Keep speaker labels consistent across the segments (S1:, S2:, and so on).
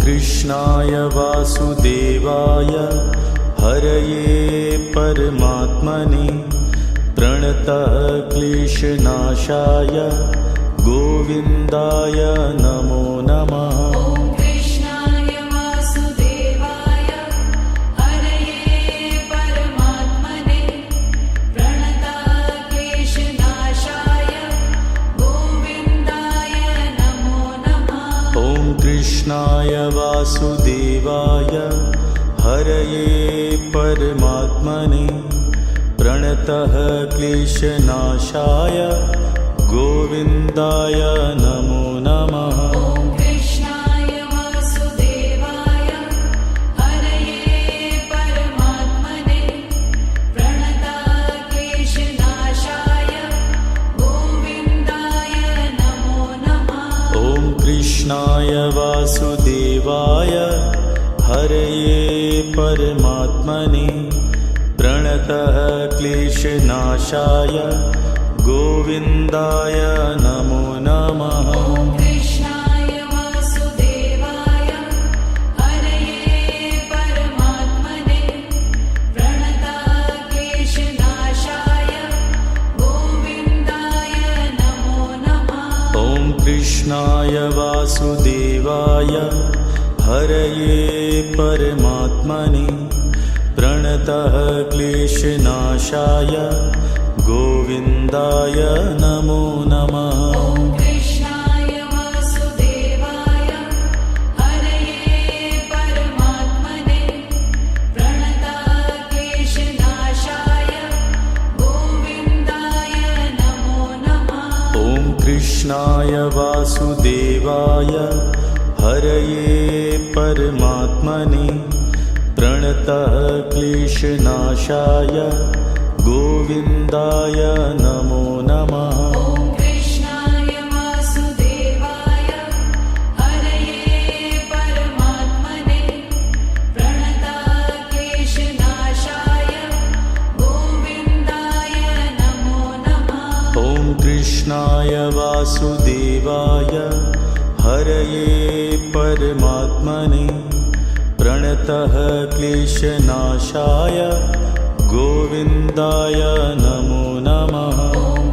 S1: कृष्णाय वासुदेवाय हरये परमात्मने प्रणतः क्लेशनाशाय गोविन्दाय नमो नमः। कृष्णाय वासुदेवाय हरये परमात्मने प्रणतः क्लेशनाशाय गोविन्दाय नमो नमः।
S2: कृष्णाय वासुदेवाय हरये परमात्मने प्रणतः क्लेशनाशाय गोविन्दाय नमो नमः।
S1: कृष्णाय वासुदेवाय हरये परमात्मने प्रणतः क्लेशनाशाय गोविन्दाय नमो नमः।
S2: कृष्णाय वासुदेवाय हरये परमात्मने प्रणतः क्लेशनाशाय गोविन्दाय नमो नमः।
S1: कृष्णाय वासुदेवाय हरये परमात्मने प्रणतः क्लेशनाशाय गोविन्दाय नमो नमः।
S2: कृष्णाय वासुदेवाय हरये परमात्मने प्रणतः क्लेशनाशाय गोविन्दाय नमो नमः।
S1: कृष्णाय वासुदेवाय हरये परमात्मने प्रणतः क्लेशनाशाय गोविन्दाय नमो नमः।
S2: कृष्णाय वासुदेवाय हरये परमात्मने प्रणतः क्लेशनाशाय गोविन्दाय नमो नमः।
S1: कृष्णाय वासुदेवाय हरये परमात्मने प्रणतः क्लेशनाशाय गोविन्दाय नमो नमः।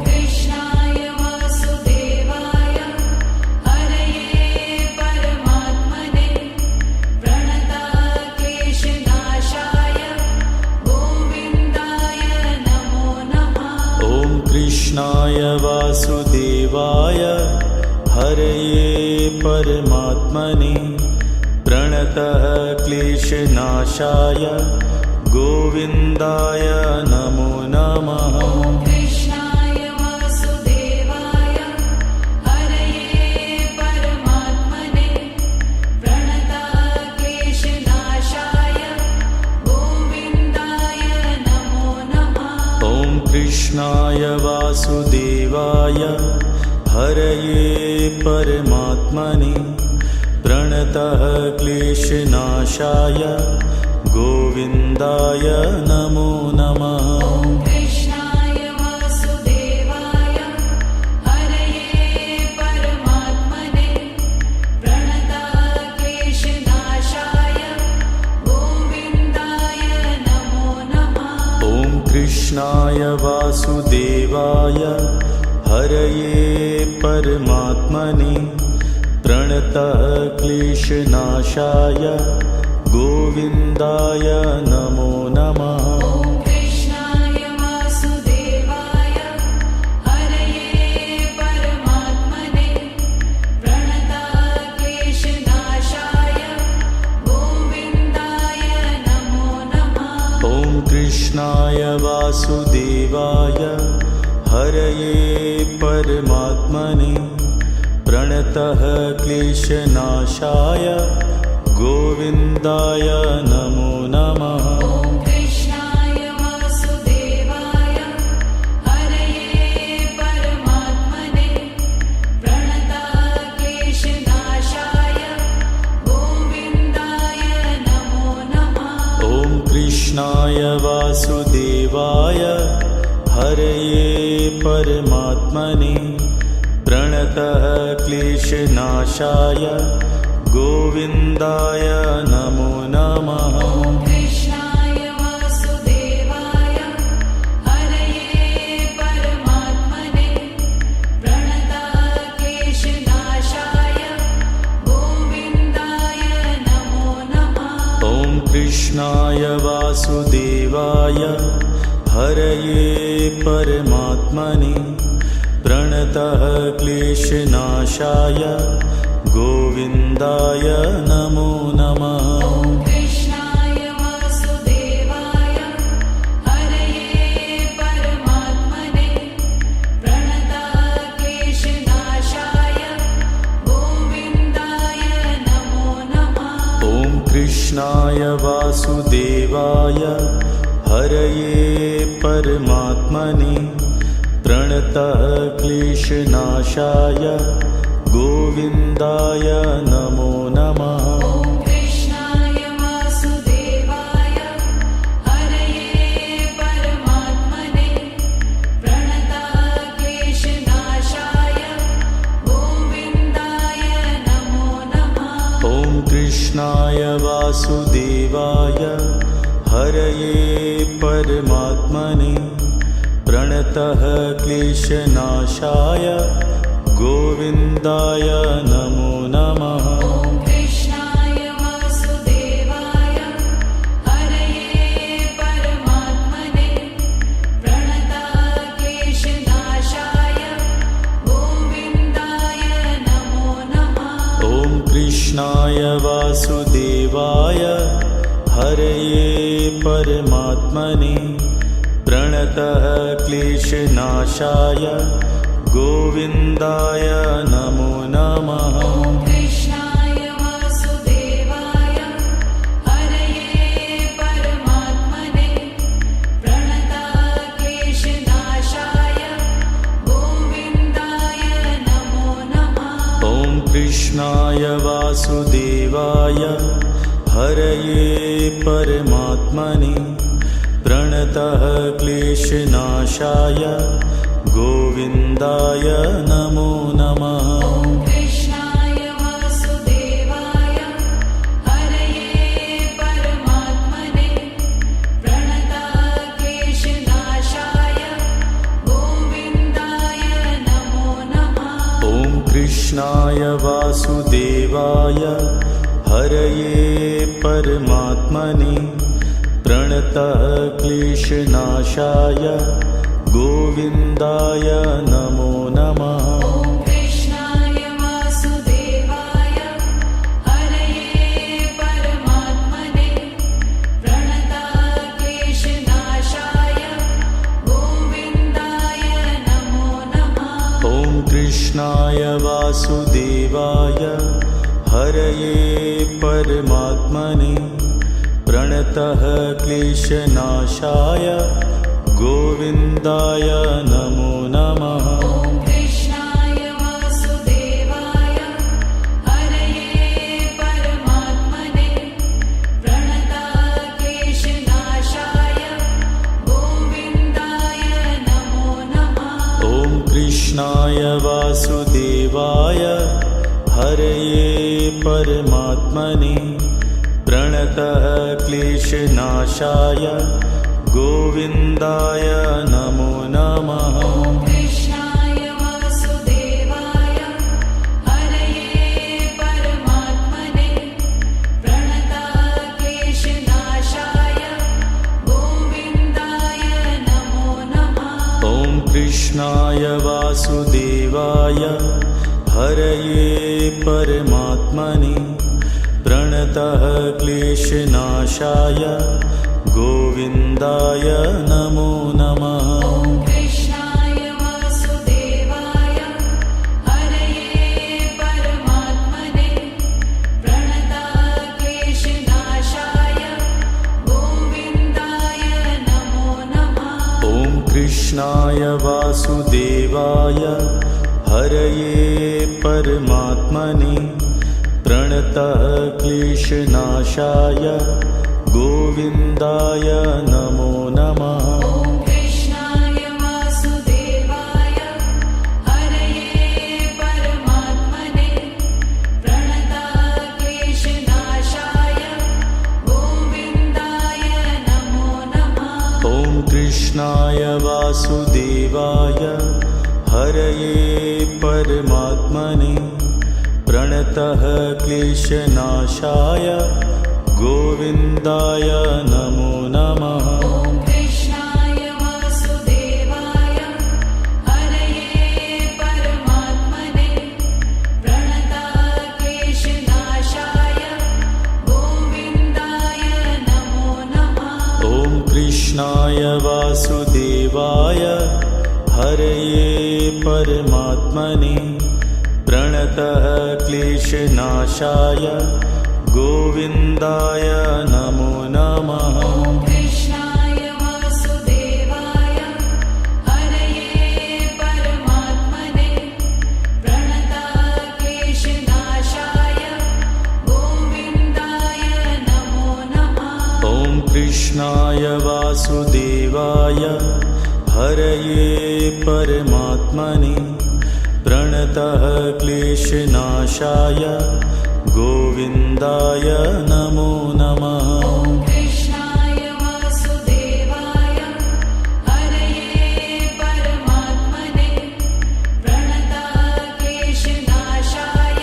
S2: कृष्णाय वासुदेवाय हरये परमात्मने प्रणतः क्लेशनाशाय गोविन्दाय नमो नमः।
S1: कृष्णाय वासुदेवाय हरये परमात्मने प्रणतः क्लेशनाशाय गोविन्दाय नमो नमः।
S2: कृष्णाय वासुदेवाय हरये परमात्मने प्रणतः क्लेशनाशाय गोविन्दाय नमो नमः।
S1: कृष्णाय वासुदेवाय हरये परमात्मने प्रणतः क्लेशनाशाय गोविन्दाय नमो नमः।
S2: कृष्णाय वासुदेवाय हरये परमात्मने प्रणतः क्लेशनाशाय गोविन्दाय नमो नमः।
S1: कृष्णाय वासुदेवाय हरये परमात्मने प्रणतः क्लेशनाशाय गोविन्दाय नमो नमः।
S2: कृष्णाय वासुदेवाय हरये परमात्मने प्रणतः क्लेशनाशाय गोविन्दाय नमो नमः।
S1: कृष्णाय वासुदेवाय हरये परमात्मने प्रणतः क्लेशनाशाय गोविन्दाय नमो नमः।
S2: कृष्णाय वासुदेवाय हरये परमात्मने प्रणतः क्लेशनाशाय गोविन्दाय नमो नमः।
S1: कृष्णाय वासुदेवाय हरये परमात्मने प्रणतः क्लेशनाशाय गोविन्दाय नमो नमः।
S2: ॐ कृष्णाय वासुदेवाय हरये परमात्मने प्रणताक्लेशनाशाय गोविन्दाय नमो नमः।
S1: ॐ कृष्णाय वासुदेवाय हरये परमात्मने प्रणतः क्लेशनाशाय गोविन्दाय नमो नमः।
S2: ॐ कृष्णाय वासुदेवाय हरये परमात्मने प्रणताक्लेशनाशाय गोविन्दाय नमो नमः।
S1: ॐ कृष्णाय वासुदेवाय हरये परमात्मने प्रणतः क्लेशनाशाय गोविन्दाय नमो नमः।
S2: ॐ कृष्णाय वासुदेवाय हरये परमात्मने प्रणताक्लेशनाशाय गोविन्दाय नमो नमः।
S1: ॐ कृष्णाय वासुदेवाय हरये परमात्मने प्रणतः क्लेशनाशाय गोविन्दाय नमो नमः।
S2: ॐ कृष्णाय वासुदेवाय हरये परमात्मने प्रणताक्लेशनाशाय गोविन्दाय नमो नमः।
S1: ॐ कृष्णाय वासुदेवाय हरये परमात्मने प्रणतः क्लेशनाशाय गोविन्दाय नमो नमः।
S2: ॐ कृष्णाय वासुदेवाय हरये परमात्मने प्रणताक्लेशनाशाय गोविन्दाय नमो नमः।
S1: ॐ कृष्णाय वासुदेवाय हरये परमात्मने प्रणतः क्लेशनाशाय गोविन्दाय नमो नमः।
S2: ॐ कृष्णाय वासुदेवाय हरये परमात्मने प्रणताक्लेशनाशाय गोविन्दाय नमो नमः।
S1: ॐ कृष्णाय वासुदेवाय हरये परमात्मने प्रणतः क्लेशनाशाय गोविन्दाय नमो नमः।
S2: ॐ कृष्णाय वासुदेवाय हरये परमात्मने प्रणताक्लेशनाशाय गोविन्दाय नमो नमः।
S1: ॐ कृष्णाय वासुदेवाय हरये परमात्मने प्रणतः क्लेशनाशाय गोविन्दाय नमो नमः।
S2: ॐ कृष्णाय वासुदेवाय हरये परमात्मने प्रणताक्लेशनाशाय गोविन्दाय नमो नमः।
S1: ॐ कृष्णाय वासुदेवाय हरये परमात्मने प्रणतः क्लेशनाशाय गोविन्दाय नमो नमः।
S2: ॐ कृष्णाय वासुदेवाय हरये परमात्मने प्रणताक्लेशनाशाय गोविन्दाय नमो नमः।
S1: ॐ कृष्णाय वासुदेवाय हरये परमात्मने प्रणतः क्लेशनाशाय गोविन्दाय नमो नमः।
S2: ॐ कृष्णाय वासुदेवाय हरये परमात्मने प्रणताक्लेशनाशाय गोविन्दाय नमो नमः।
S1: ॐ कृष्णाय वासुदेवाय हरये परमात्मने प्रणतः क्लेशनाशाय गोविन्दाय नमो नमः।
S2: ॐ कृष्णाय वासुदेवाय हरये परमात्मने प्रणताक्लेशनाशाय
S1: कृष्णाय वासुदेवाय हरये परमात्मने प्रणतः क्लेशनाशाय गोविन्दाय नमो नमः।
S2: ॐ कृष्णाय वासुदेवाय हरये परमात्मने प्रणतः क्लेशनाशाय गोविन्दाय नमो नमः।
S1: ॐ कृष्णाय वासुदेवाय हरये परमात्मने प्रणतः क्लेशनाशाय गोविन्दाय नमो नमः।
S2: ॐ कृष्णाय वासुदेवाय हरये परमात्मने प्रणतः क्लेशनाशाय गोविन्दाय नमो नमः।
S1: ॐ कृष्णाय वासुदेवाय हरये परमात्मने प्रणतः क्लेशनाशाय गोविन्दाय नमो नमः।
S2: ॐ कृष्णाय वासुदेवाय हरये परमात्मने प्रणतः क्लेशनाशाय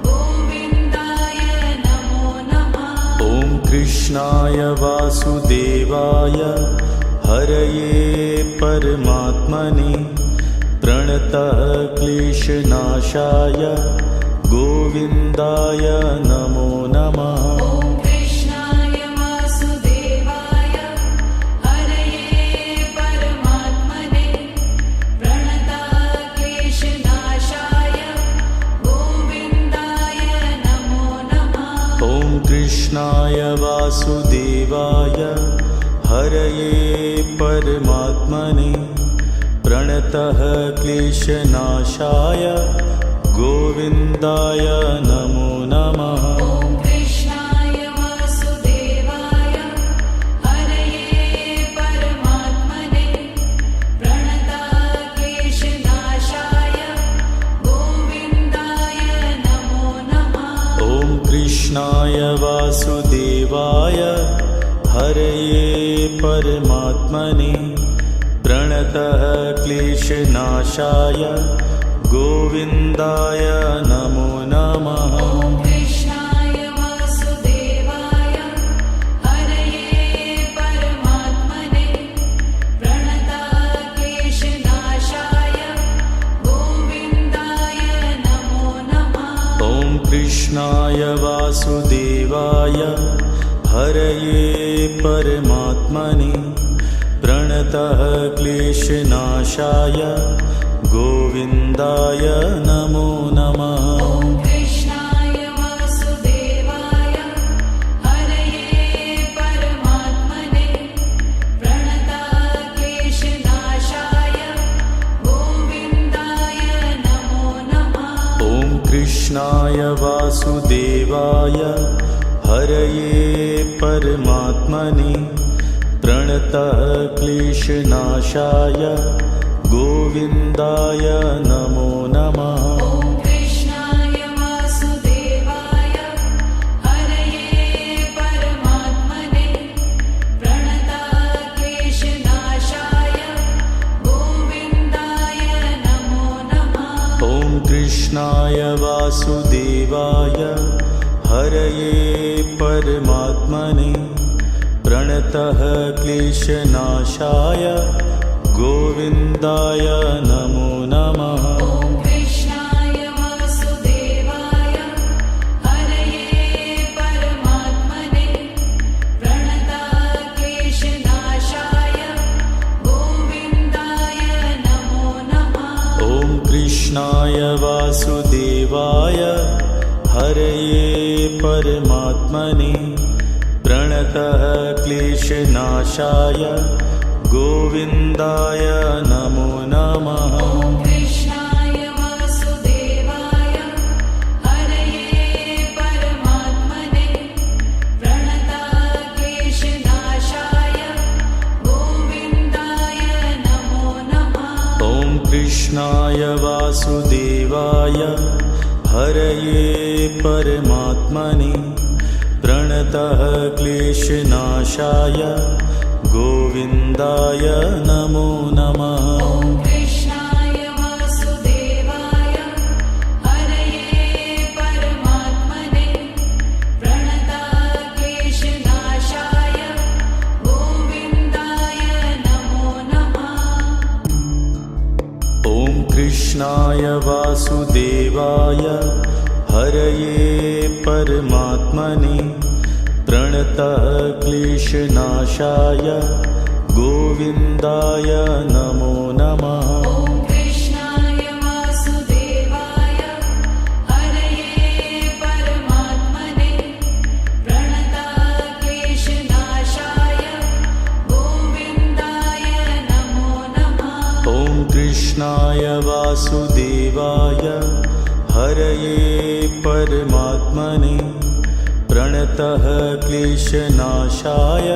S2: गोविन्दाय नमो नमः।
S1: ॐ कृष्णाय वासुदेवाय हरये परमात्मने प्रणतः क्लेशनाशाय गोविन्दाय नमो नमः।
S2: ॐ कृष्णाय वासुदेवाय हरये परमात्मने प्रणतः क्लेशनाशाय गोविन्दाय नमो नमः।
S1: ॐ कृष्णाय वासुदेवाय हरये परमात्मने प्रणतः क्लेशनाशाय गोविन्दाय नमो नमः।
S2: ॐ कृष्णाय वासुदेवाय हरये परमात्मने प्रणतः क्लेशनाशाय गोविन्दाय नमो नमः।
S1: ॐ कृष्णाय वासुदेवाय हरये परमात्मने प्रणतः क्लेशनाशाय गोविन्दाय नमो नमः।
S2: ॐ कृष्णाय वासुदेवाय हरये परमात्मने प्रणतः क्लेशनाशाय गोविन्दाय नमो नमः।
S1: ॐ कृष्णाय वासुदेवाय हरये परमात्मने प्रणतः क्लेशनाशाय गोविन्दाय नमो नमः।
S2: ॐ कृष्णाय वासुदेवाय हरये परमात्मने प्रणतः क्लेशनाशाय गोविन्दाय नमो नमः।
S1: ॐ कृष्णाय वासुदेवाय हरये परमात्मने प्रणतः क्लेशनाशाय गोविन्दाय नमो नमः।
S2: ॐ कृष्णाय वासुदेवाय हरये परमात्मने प्रणतः क्लेशनाशाय गोविन्दाय नमो नमः।
S1: ॐ कृष्णाय वासुदेवाय हरये परमात्मने प्रणतः क्लेशनाशाय गोविन्दाय नमो नमः।
S2: ॐ कृष्णाय वासुदेवाय हरये परमात्मने प्रणतः क्लेशनाशाय गोविन्दाय नमो नमः।
S1: ॐ कृष्णाय वासुदेवाय हरये परमात्मने प्रणतः क्लेशनाशाय गोविन्दाय नमो नमः।
S2: ॐ कृष्णाय वासुदेवाय हरये परमात्मने प्रणतः क्लेशनाशाय गोविन्दाय नमो नमः।
S1: ॐ कृष्णाय वासुदेवाय हरये परमात्मने प्रणतः क्लेशनाशाय गोविन्दाय नमो नमः।
S2: ॐ कृष्णाय वासुदेवाय हरये परमात्मने प्रणतक्लेशनाशाय गोविन्दाय नमो नमः।
S1: ॐ कृष्णाय वासुदेवाय हरये परमात्मने प्रणतक्लेशनाशाय गोविन्दाय नमो नमः।
S2: ॐ कृष्णाय वासुदेवाय हरये परमात्मने प्रणतक्लेशनाशाय गोविन्दाय नमो नमः।
S1: ॐ कृष्णाय वासुदेवाय हरये परमात्मने प्रणतः क्लेशनाशाय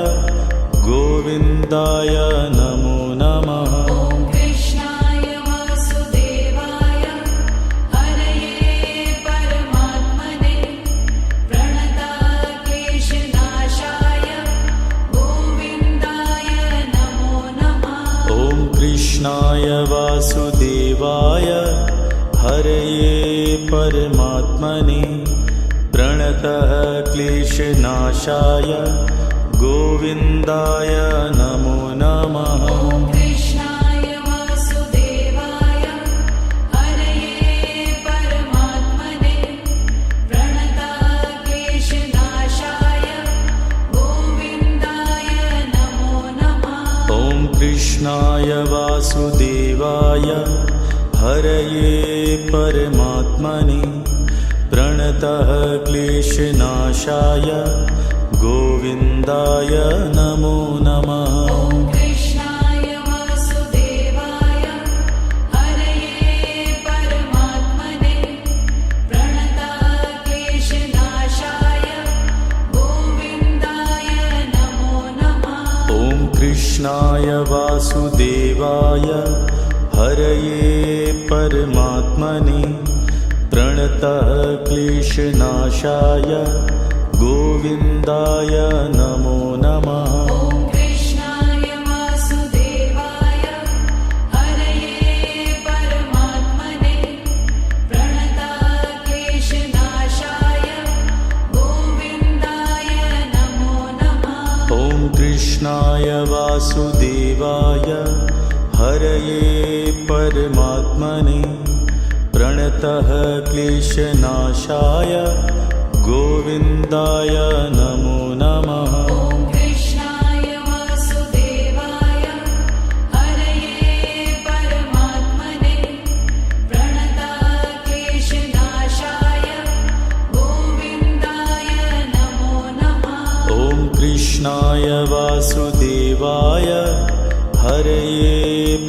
S1: गोविन्दाय नमो नमः।
S2: ॐ कृष्णाय वासुदेवाय हरये परमात्मने प्रणतक्लेशनाशाय गोविन्दाय नमो नमः।
S1: ॐ कृष्णाय वासुदेवाय हरये परमात्मने प्रणतः क्लेशनाशाय गोविन्दाय नमो नमः।
S2: ॐ कृष्णाय वासुदेवाय हरये परमात्मने प्रणतक्लेशनाशाय गोविन्दाय नमो नमः।
S1: ॐ कृष्णाय वासुदेवाय हरये परमात्मने प्रणतः क्लेशनाशाय गोविन्दाय नमो नमः।
S2: ॐ कृष्णाय वासुदेवाय हरये परमात्मने प्रणतक्लेशनाशाय गोविन्दाय नमो नमः।
S1: ॐ कृष्णाय वासुदेवाय हरये परमात्मने प्रणतः क्लेशनाशाय गोविन्दाय नमो नमः।
S2: ॐ कृष्णाय वासुदेवाय हरये परमात्मने प्रणतक्लेशनाशाय गोविन्दाय नमो नमः।
S1: ॐ कृष्णाय वासुदेवाय हरये परमात्मने प्रणतः क्लेशनाशाय गोविन्दाय नमो नमः।
S2: ॐ कृष्णाय वासुदेवाय हरये परमात्मने प्रणतक्लेशनाशाय गोविन्दाय नमो नमः।
S1: ॐ कृष्णाय वासुदेवाय हरये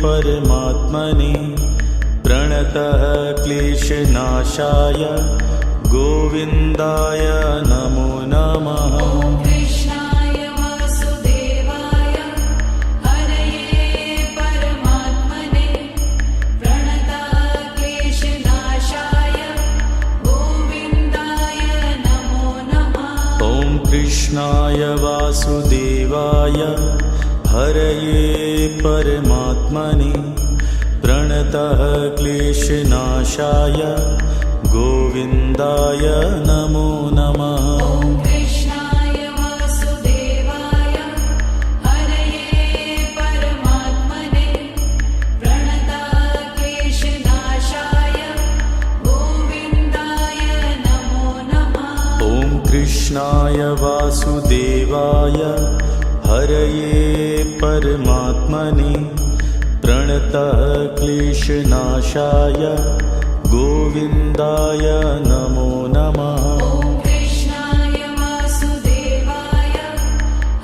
S1: परमात्मने प्रणतः क्लेशनाशाय गोविन्दाय नमो नमः।
S2: ॐ कृष्णाय वासुदेवाय हरये परमात्मने प्रणतक्लेशनाशाय गोविन्दाय नमो नमः।
S1: ॐ कृष्णाय वासुदेवाय हरये परमात्मने प्रणतः क्लेशनाशाय गोविन्दाय नमो नमः।
S2: ॐ कृष्णाय वासुदेवाय हरये परमात्मने प्रणतक्लेशनाशाय गोविन्दाय नमो नमः।
S1: ॐ कृष्णाय वासुदेवाय हरये परमात्मने प्रणतः क्लेशनाशाय गोविन्दाय नमो नमः।
S2: ॐ कृष्णाय वासुदेवाय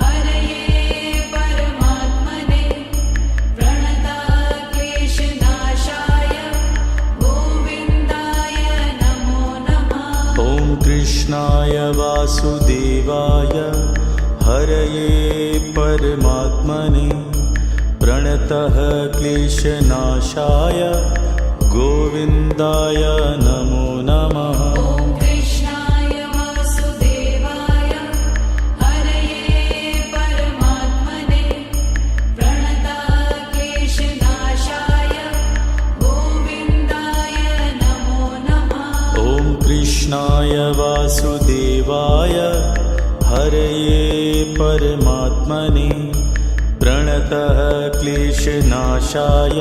S2: हरये परमात्मने प्रणतक्लेशनाशाय गोविन्दाय नमो नमः।
S1: ॐ कृष्णाय वासुदेवाय हरये परमात्मने प्रणतः क्लेशनाशाय गोविन्दाय नमो नमः।
S2: ॐ कृष्णाय वासुदेवाय हरये परमात्मने
S1: कृष्णाय वासुदेवाय हरये परमात्मने प्रणतः क्लेशनाशाय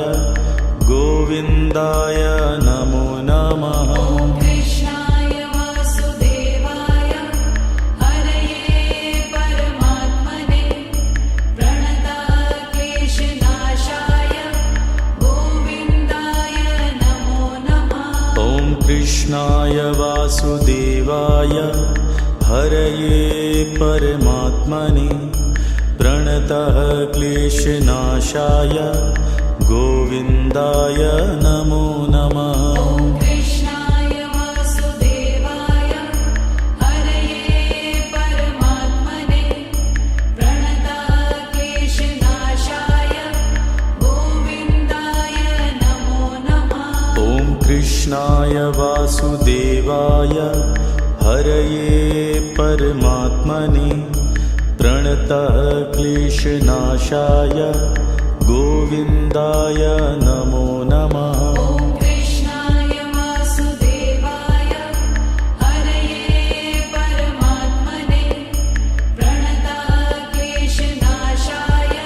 S1: गोविन्दाय नमो नमः।
S2: ॐ कृष्णाय वासुदेवाय हरये परमात्मने प्रणतः क्लेशनाशाय गोविन्दाय नमो नमः।
S1: ॐ कृष्णाय वासुदेवाय हरये परमात्मने प्रणतः क्लेशनाशाय गोविन्दाय नमो नमः।
S2: ॐ कृष्णाय वासुदेवाय हरये परमात्मने प्रणतः क्लेशनाशाय गोविन्दाय नमो नमः।
S1: ॐ कृष्णाय वासुदेवाय हरये परमात्मने प्रणतः क्लेशनाशाय गोविन्दाय नमो नमः।
S2: ॐ कृष्णाय वासुदेवाय हरये परमात्मने प्रणतः क्लेशनाशाय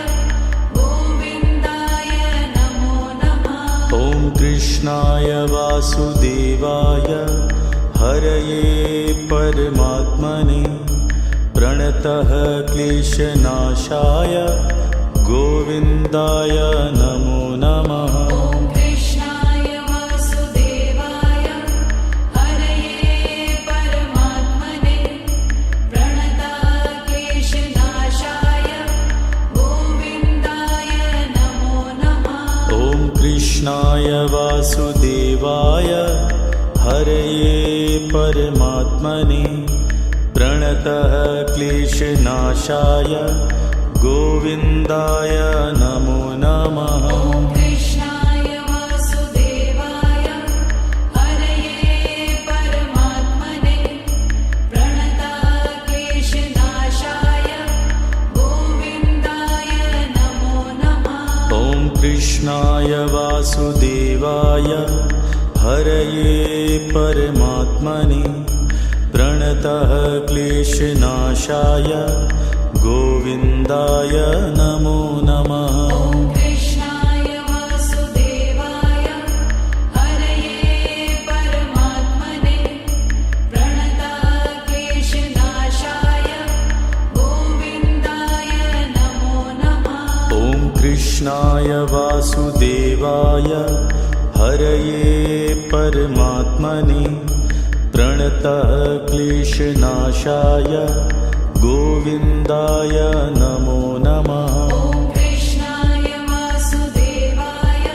S2: गोविन्दाय नमो नमः।
S1: ॐ कृष्णाय वासुदेवाय हरये परमात्मने प्रणतः क्लेशनाशाय गोविन्दाय नमो नमः।
S2: ॐ कृष्णाय वासुदेवाय हरये परमात्मने प्रणतः क्लेशनाशाय गोविन्दाय नमो नमः।
S1: ॐ कृष्णाय वासुदेवाय हरये परमात्मने प्रणतः क्लेशनाशाय गोविन्दाय नमो नमः।
S2: ॐ कृष्णाय वासुदेवाय हरये परमात्मने प्रणतः क्लेशनाशाय गोविन्दाय नमो नमः।
S1: ॐ कृष्णाय वासुदेवाय हरये परमात्मने प्रणतः क्लेशनाशाय गोविन्दाय नमो नमः।
S2: ॐ कृष्णाय वासुदेवाय हरये परमात्मने प्रणतः क्लेशनाशाय गोविन्दाय नमो नमः।
S1: ॐ कृष्णाय वासुदेवाय हरये परमात्मने प्रणतः क्लेशनाशाय गोविन्दाय नमो नमः।
S2: ॐ कृष्णाय वासुदेवाय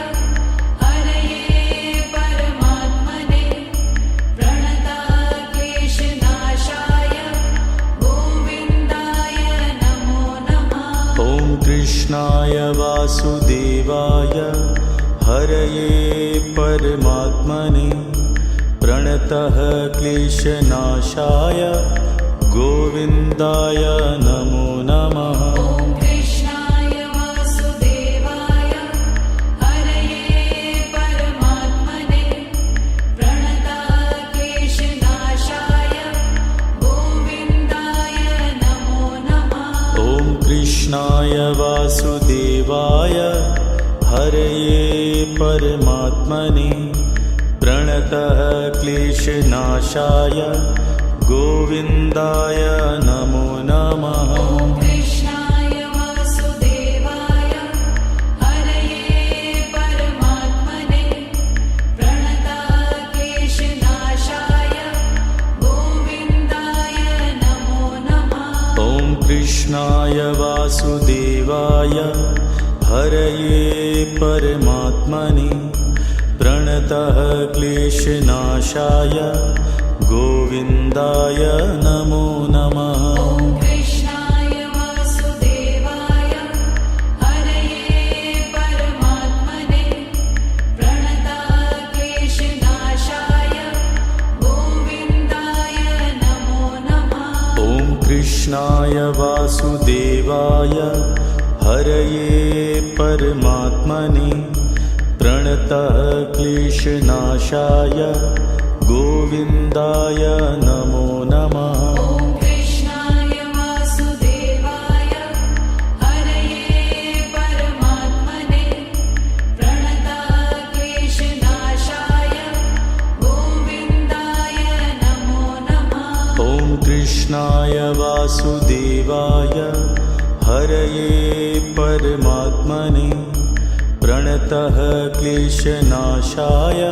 S2: हरये परमात्मने प्रणतः क्लेशनाशाय गोविन्दाय नमो नमः।
S1: ॐ कृष्णाय वासुदेवाय हरये परमात्मने प्रणतः क्लेशनाशाय गोविन्दाय नमो नमः।
S2: ॐ कृष्णाय वासुदेवाय हरये परमात्मने प्रणतः क्लेशनाशाय गोविन्दाय नमो नमः।
S1: ॐ कृष्णाय वासुदेवाय हरये परमात्मने प्रणतः क्लेशनाशाय गोविन्दाय नमो नमः।
S2: ॐ कृष्णाय वासुदेवाय हरये परमात्मने प्रणतः क्लेशनाशाय गोविन्दाय नमो नमः।
S1: ॐ कृष्णाय वासुदेवाय हरये परमात्मने प्रणतः क्लेशनाशाय गोविन्दाय नमो नमः।
S2: ॐ कृष्णाय वासुदेवाय हरये परमात्मने प्रणतः क्लेशनाशाय गोविन्दाय नमो नमः।
S1: ॐ कृष्णाय वासुदेवाय हरये परमात्मने प्रणतः क्लेशनाशाय गोविन्दाय नमो नमः।
S2: ॐ कृष्णाय वासुदेवाय हरये परमात्मने प्रणतक्लेशनाशाय गोविन्दाय नमो नमः।
S1: ॐ कृष्णाय वासुदेवाय हरये परमात्मने प्रणतः क्लेशनाशाय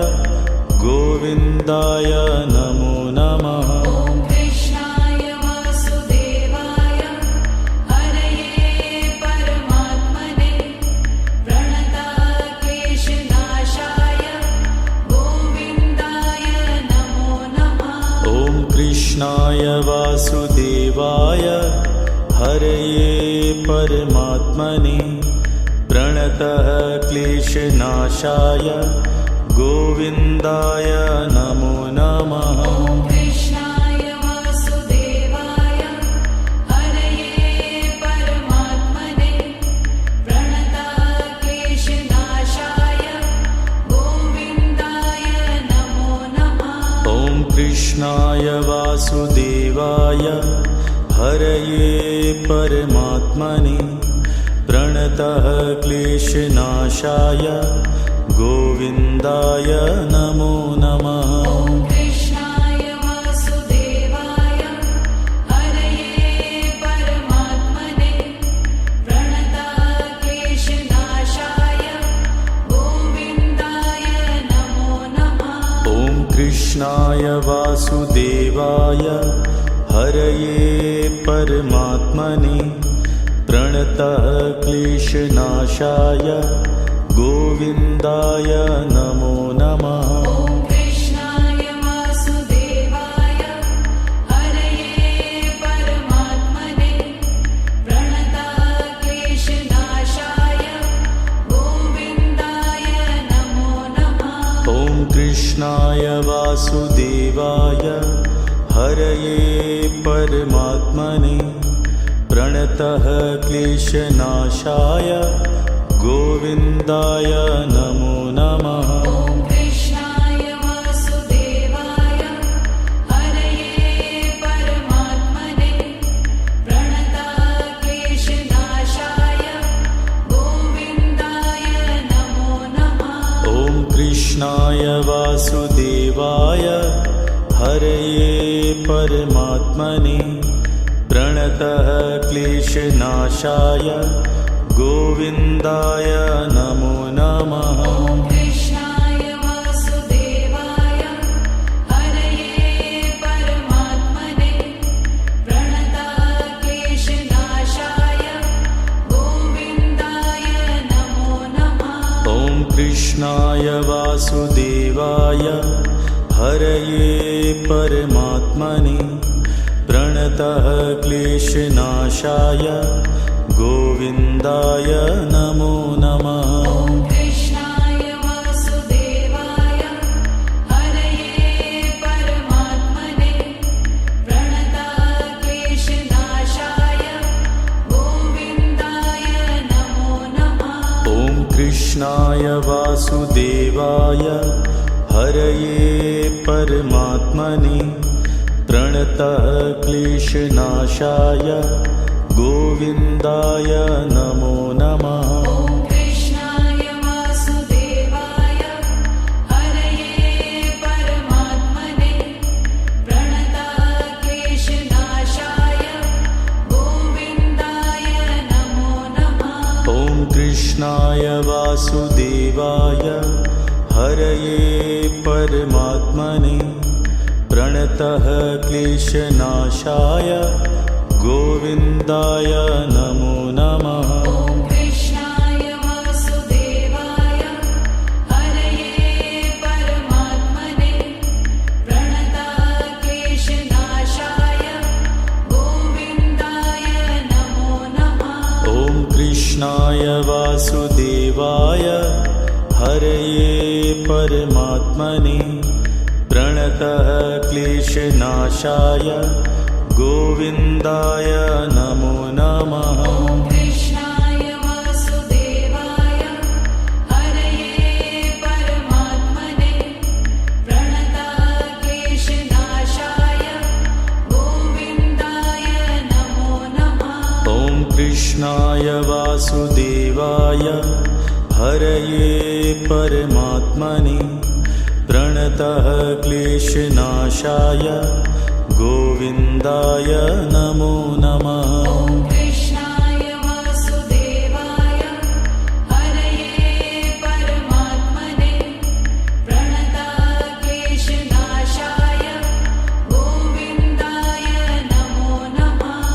S1: गोविन्दाय नमो नमः।
S2: ॐ कृष्णाय वासुदेवाय हरये परमात्मने प्रणतक्लेशनाशाय गोविन्दाय नमो नमः।
S1: ॐ कृष्णाय वासुदेवाय हरये परमात्मने प्रणतः क्लेशनाशाय गोविन्दाय नमो नमः।
S2: ॐ कृष्णाय वासुदेवाय हरये परमात्मने प्रणतक्लेशनाशाय गोविन्दाय नमो नमः।
S1: ॐ कृष्णाय वासुदेवाय हरये परमात्मने प्रणतः क्लेशनाशाय गोविन्दाय नमो नमः।
S2: ॐ कृष्णाय वासुदेवाय हरये परमात्मने प्रणतक्लेशनाशाय गोविन्दाय नमो नमः।
S1: ॐ कृष्णाय वासुदेवाय हरये परमात्मने प्रणतः क्लेशनाशाय गोविन्दाय नमो नमः।
S2: ॐ कृष्णाय वासुदेवाय हरये परमात्मने प्रणतक्लेशनाशाय गोविन्दाय नमो नमः।
S1: ॐ कृष्णाय वासुदेवाय हरये परमात्मने प्रणतः क्लेशनाशाय गोविन्दाय नमो नमः।
S2: ॐ कृष्णाय वासुदेवाय हरये परमात्मने प्रणतक्लेशनाशाय गोविन्दाय नमो नमः।
S1: ॐ कृष्णाय वासुदेवाय हरये परमात्मने प्रणतः क्लेशनाशाय गोविन्दाय नमो नमः।
S2: ॐ कृष्णाय वासुदेवाय हरये परमात्मने प्रणतक्लेशनाशाय गोविन्दाय नमो नमः।
S1: ॐ कृष्णाय वासुदेवाय हरये परमात्मने प्रणतः क्लेशनाशाय गोविन्दाय नमो नमः।
S2: ॐ कृष्णाय वासुदेवाय हरये परमात्मने प्रणतक्लेशनाशाय गोविन्दाय नमो नमः।
S1: ॐ कृष्णाय वासुदेवाय हरये परमात्मने प्रणतः क्लेशनाशाय गोविन्दाय नमो नमः।
S2: ॐ कृष्णाय वासुदेवाय हरये परमात्मने प्रणतक्लेशनाशाय गोविन्दाय नमो नमः।
S1: ॐ कृष्णाय वासुदेवाय हरये परमात्मने प्रणतः क्लेशनाशाय गोविन्दाय नमो नमः।
S2: ॐ कृष्णाय वासुदेवाय हरये परमात्मने प्रणतक्लेशनाशाय गोविन्दाय नमो नमः।
S1: ॐ कृष्णाय वासुदेवाय हरये परमात्मने प्रणतः क्लेशनाशाय गोविन्दाय नमो नमः।
S2: ॐ कृष्णाय वासुदेवाय हरये परमात्मने प्रणतक्लेशनाशाय
S1: कृष्णाय वासुदेवाय हरये परमात्मने प्रणतः क्लेशनाशाय गोविन्दाय नमो नमः।
S2: ॐ कृष्णाय वासुदेवाय हरये परमात्मने प्रणतः क्लेशनाशाय गोविन्दाय नमो नमः।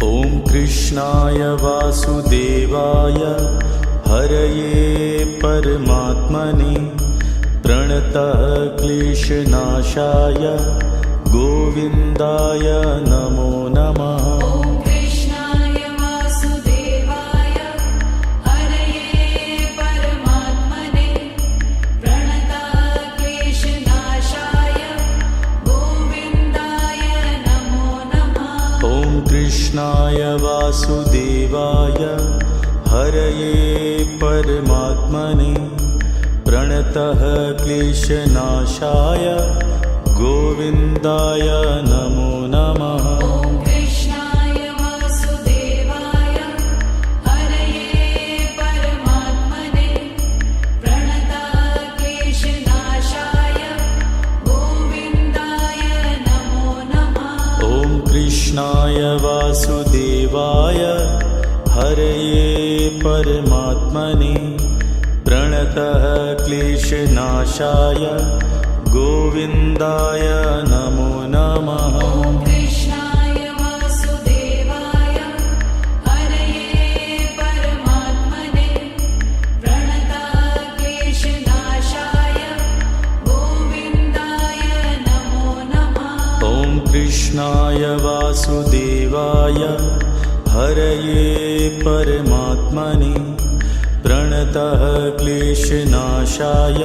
S1: ॐ कृष्णाय वासुदेवाय हरये परमात्मने प्रणतः क्लेशनाशाय गोविन्दाय नमो नमः।
S2: ॐ कृष्णाय वासुदेवाय हरये परमात्मने प्रणतः क्लेशनाशाय गोविन्दाय नमो नमः।
S1: ॐ कृष्णाय वासुदेवाय हरये परमात्मने प्रणतः क्लेशनाशाय गोविन्दाय नमो नमः।
S2: ॐ कृष्णाय वासुदेवाय हरये परमात्मने प्रणतः क्लेशनाशाय गोविन्दाय नमो नमः।
S1: ॐ कृष्णाय वासुदेवाय हरये परमात्मने प्रणतः क्लेशनाशाय गोविन्दाय नमो नमः।
S2: ॐ कृष्णाय वासुदेवाय हरये परमात्मने प्रणतः क्लेशनाशाय गोविन्दाय नमो नमः।
S1: ॐ कृष्णाय वासुदेवाय हरये परमात्मने प्रणतः क्लेशनाशाय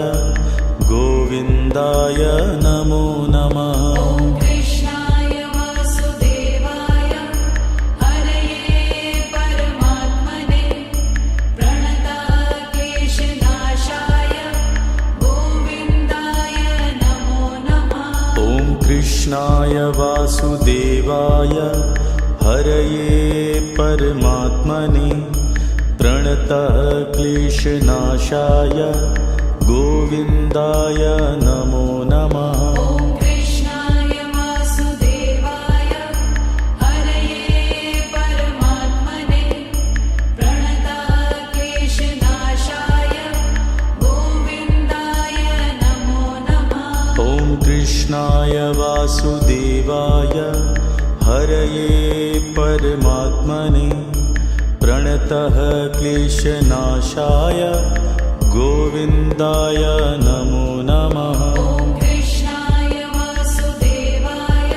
S1: गोविन्दाय नमो नमः।
S2: ॐ कृष्णाय वासुदेवाय हरये परमात्मने प्रणतः क्लेशनाशाय गोविन्दाय नमो नमः।
S1: ॐ कृष्णाय वासुदेवाय हरये परमात्मने प्रणतः क्लेशनाशाय गोविन्दाय नमो नमः।
S2: ॐ कृष्णाय वासुदेवाय हरये परमात्मने प्रणतः क्लेशनाशाय गोविन्दाय नमो नमः।
S1: ॐ कृष्णाय वासुदेवाय हरये परमात्मने प्रणतः क्लेशनाशाय गोविन्दाय नमो नमः।
S2: ॐ कृष्णाय वासुदेवाय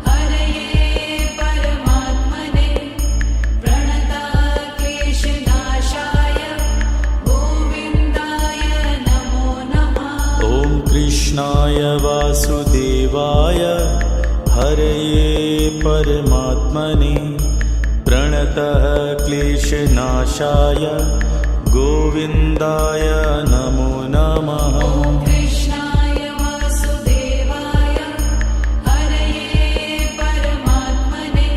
S2: हरये परमात्मने प्रणतः क्लेशनाशाय गोविन्दाय नमो नमः।
S1: ॐ कृष्णाय वासुदेवाय हरये परमात्मने प्रणतः क्लेशनाशाय गोविन्दाय नमो नमः।
S2: ॐ कृष्णाय वासुदेवाय हरये परमात्मने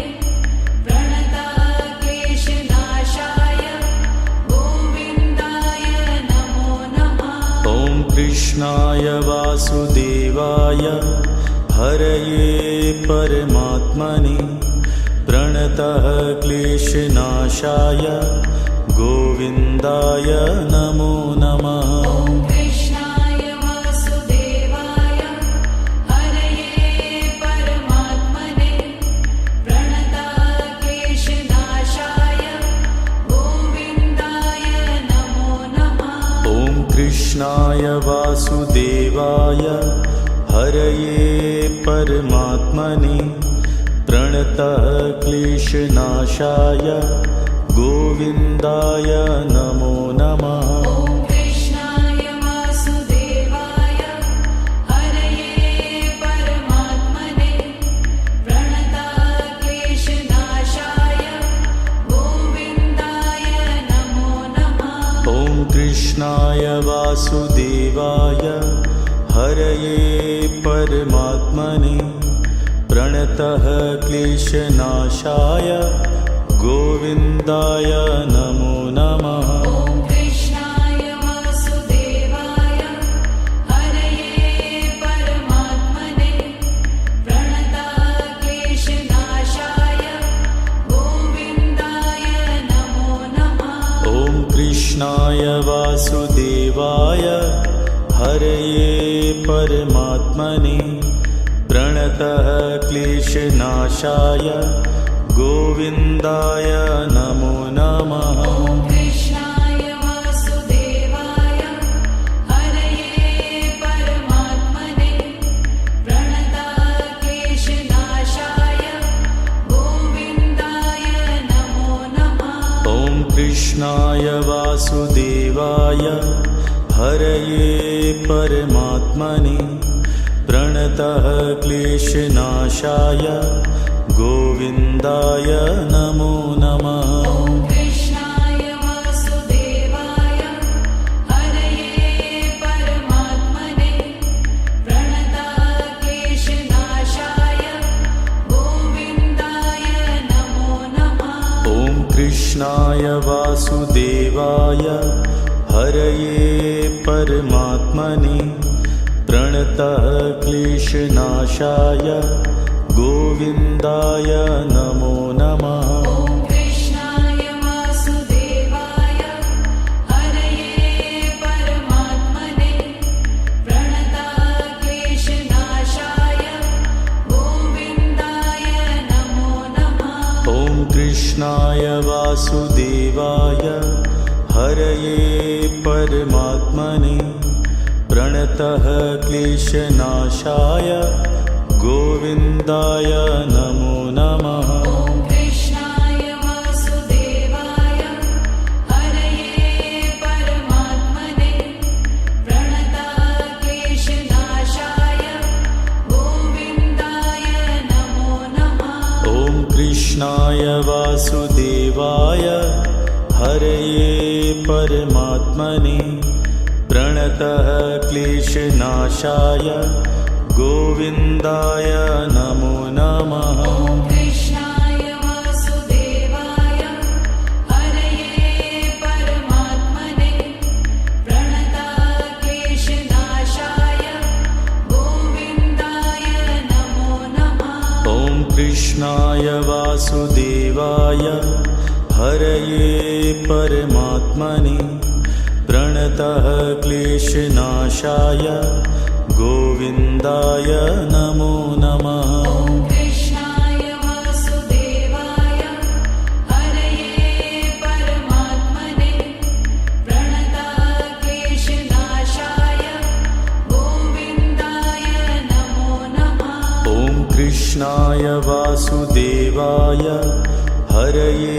S2: प्रणतः क्लेशनाशाय गोविन्दाय नमो नमः।
S1: ॐ कृष्णाय वासुदेवाय हरये परमात्मने प्रणतः क्लेशनाशाय गोविन्दाय नमो नमः।
S2: ॐ कृष्णाय वासुदेवाय हरये परमात्मने प्रणतः क्लेशनाशाय गोविन्दाय नमो नमः।
S1: ॐ कृष्णाय वासुदेवाय हरये परमात्मने प्रणतः क्लेशनाशाय गोविन्दाय नमो नमः।
S2: ॐ कृष्णाय वासुदेवाय हरये परमात्मने प्रणतः क्लेशनाशाय गोविन्दाय नमो नमः।
S1: ॐ कृष्णाय वासुदेवाय हरये परमात्मने प्रणतः क्लेशनाशाय गोविन्दाय नमो नमः।
S2: ॐ कृष्णाय वासुदेवाय हरये परमात्मने प्रणताः क्लेशनाशाय गोविन्दाय नमो नमः।
S1: ॐ कृष्णाय वासुदेवाय हरये परमात्मने प्रणतः क्लेशनाशाय गोविन्दाय नमो नमः।
S2: ॐ कृष्णाय वासुदेवाय हरये परमात्मने प्रणताः क्लेशनाशाय गोविन्दाय नमो नमः।
S1: ॐ कृष्णाय वासुदेवाय हरये परमात्मने प्रणतः क्लेशनाशाय गोविन्दाय नमो नमः।
S2: ॐ कृष्णाय वासुदेवाय हरये परमात्मने प्रणताः क्लेशनाशाय गोविन्दाय नमो नमः।
S1: ॐ कृष्णाय वासुदेवाय हरये परमात्मने प्रणतः क्लेशनाशाय गोविन्दाय नमो नमः।
S2: ॐ कृष्णाय वासुदेवाय हरये परमात्मने प्रणताः क्लेशनाशाय गोविन्दाय नमो नमः।
S1: ॐ कृष्णाय वासुदेवाय हरये परमात्मने प्रणतः क्लेशनाशाय गोविन्दाय नमो नमः।
S2: ॐ कृष्णाय वासुदेवाय हरये परमात्मने प्रणताः क्लेशनाशाय गोविन्दाय नमो नमः।
S1: ॐ कृष्णाय वासुदेवाय हरये परमात्मने प्रणतः क्लेशनाशाय गोविन्दाय नमो नमः।
S2: ॐ कृष्णाय वासुदेवाय हरये परमात्मने प्रणताः क्लेशनाशाय गोविन्दाय नमो नमः।
S1: ॐ कृष्णाय वासुदेवाय हरये परमात्मने प्रणतः क्लेशनाशाय गोविन्दाय नमो नमः।
S2: ॐ कृष्णाय वासुदेवाय हरये परमात्मने प्रणताः क्लेशनाशाय गोविन्दाय नमो नमः।
S1: ॐ कृष्णाय वासुदेवाय हरये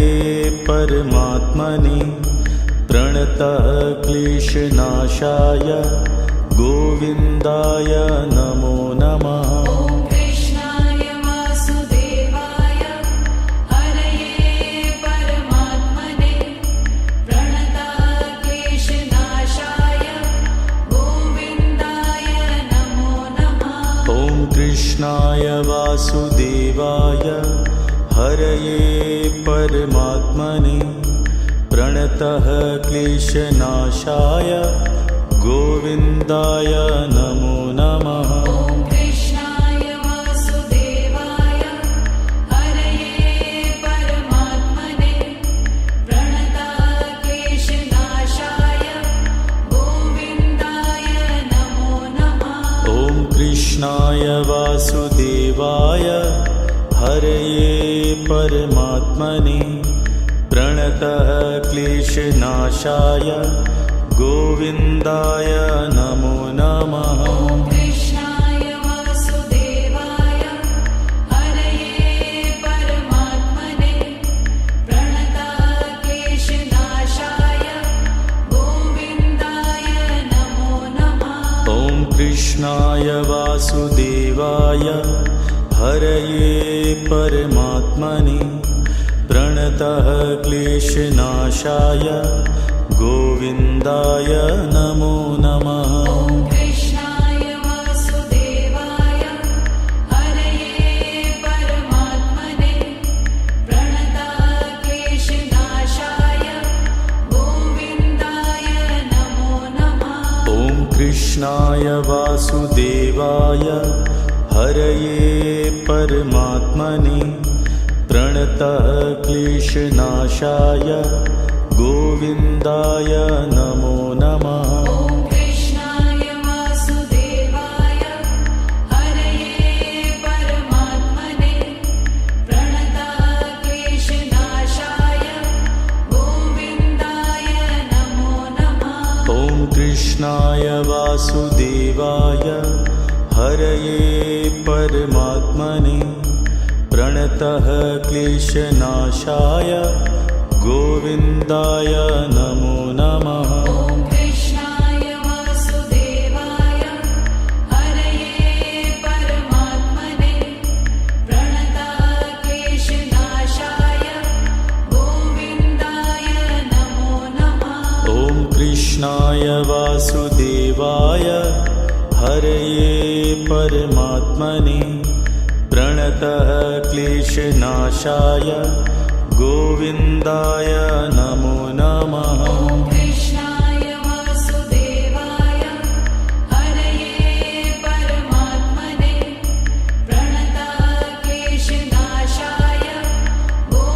S1: परमात्मने प्रणतः क्लेशनाशाय गोविन्दाय नमो नमः।
S2: ॐ कृष्णाय वासुदेवाय हरये परमात्मने प्रणताः क्लेशनाशाय गोविन्दाय नमो नमः।
S1: ॐ कृष्णाय वासुदेवाय हरये परमात्मने प्रणतः क्लेशनाशाय गोविन्दाय नमो नमः।
S2: ॐ कृष्णाय वासुदेवाय हरये परमात्मने प्रणताः क्लेशनाशाय गोविन्दाय नमो नमः।
S1: ॐ कृष्णाय वासुदेवाय हरये परमात्मने प्रणतः क्लेशनाशाय गोविन्दाय नमो नमः।
S2: ॐ कृष्णाय वासुदेवाय हरये परमात्मने प्रणताः क्लेशनाशाय गोविन्दाय नमो नमः।
S1: ॐ कृष्णाय वासुदेवाय हरये परमात्मने प्रणतः क्लेशनाशाय गोविन्दाय नमो नमः।
S2: ॐ कृष्णाय वासुदेवाय हरये
S1: कृष्णाय वासुदेवाय हरये परमात्मने प्रणतः क्लेशनाशाय गोविन्दाय नमो नमः।
S2: ॐ कृष्णाय वासुदेवाय हरये परमात्मने प्रणतः क्लेशनाशाय गोविन्दाय नमो नमः।
S1: ॐ कृष्णाय वासुदेवाय हरये परमात्मने प्रणतः क्लेशनाशाय गोविन्दाय नमो नमः।
S2: ॐ कृष्णाय वासुदेवाय हरये परमात्मने प्रणतः क्लेशनाशाय गोविन्दाय नमो नमः।
S1: ॐ कृष्णाय वासुदेवाय हरये परमात्मने प्रणतः क्लेशनाशाय गोविन्दाय नमो नमः।
S2: ॐ कृष्णाय वासुदेवाय हरये परमात्मने प्रणतः क्लेशनाशाय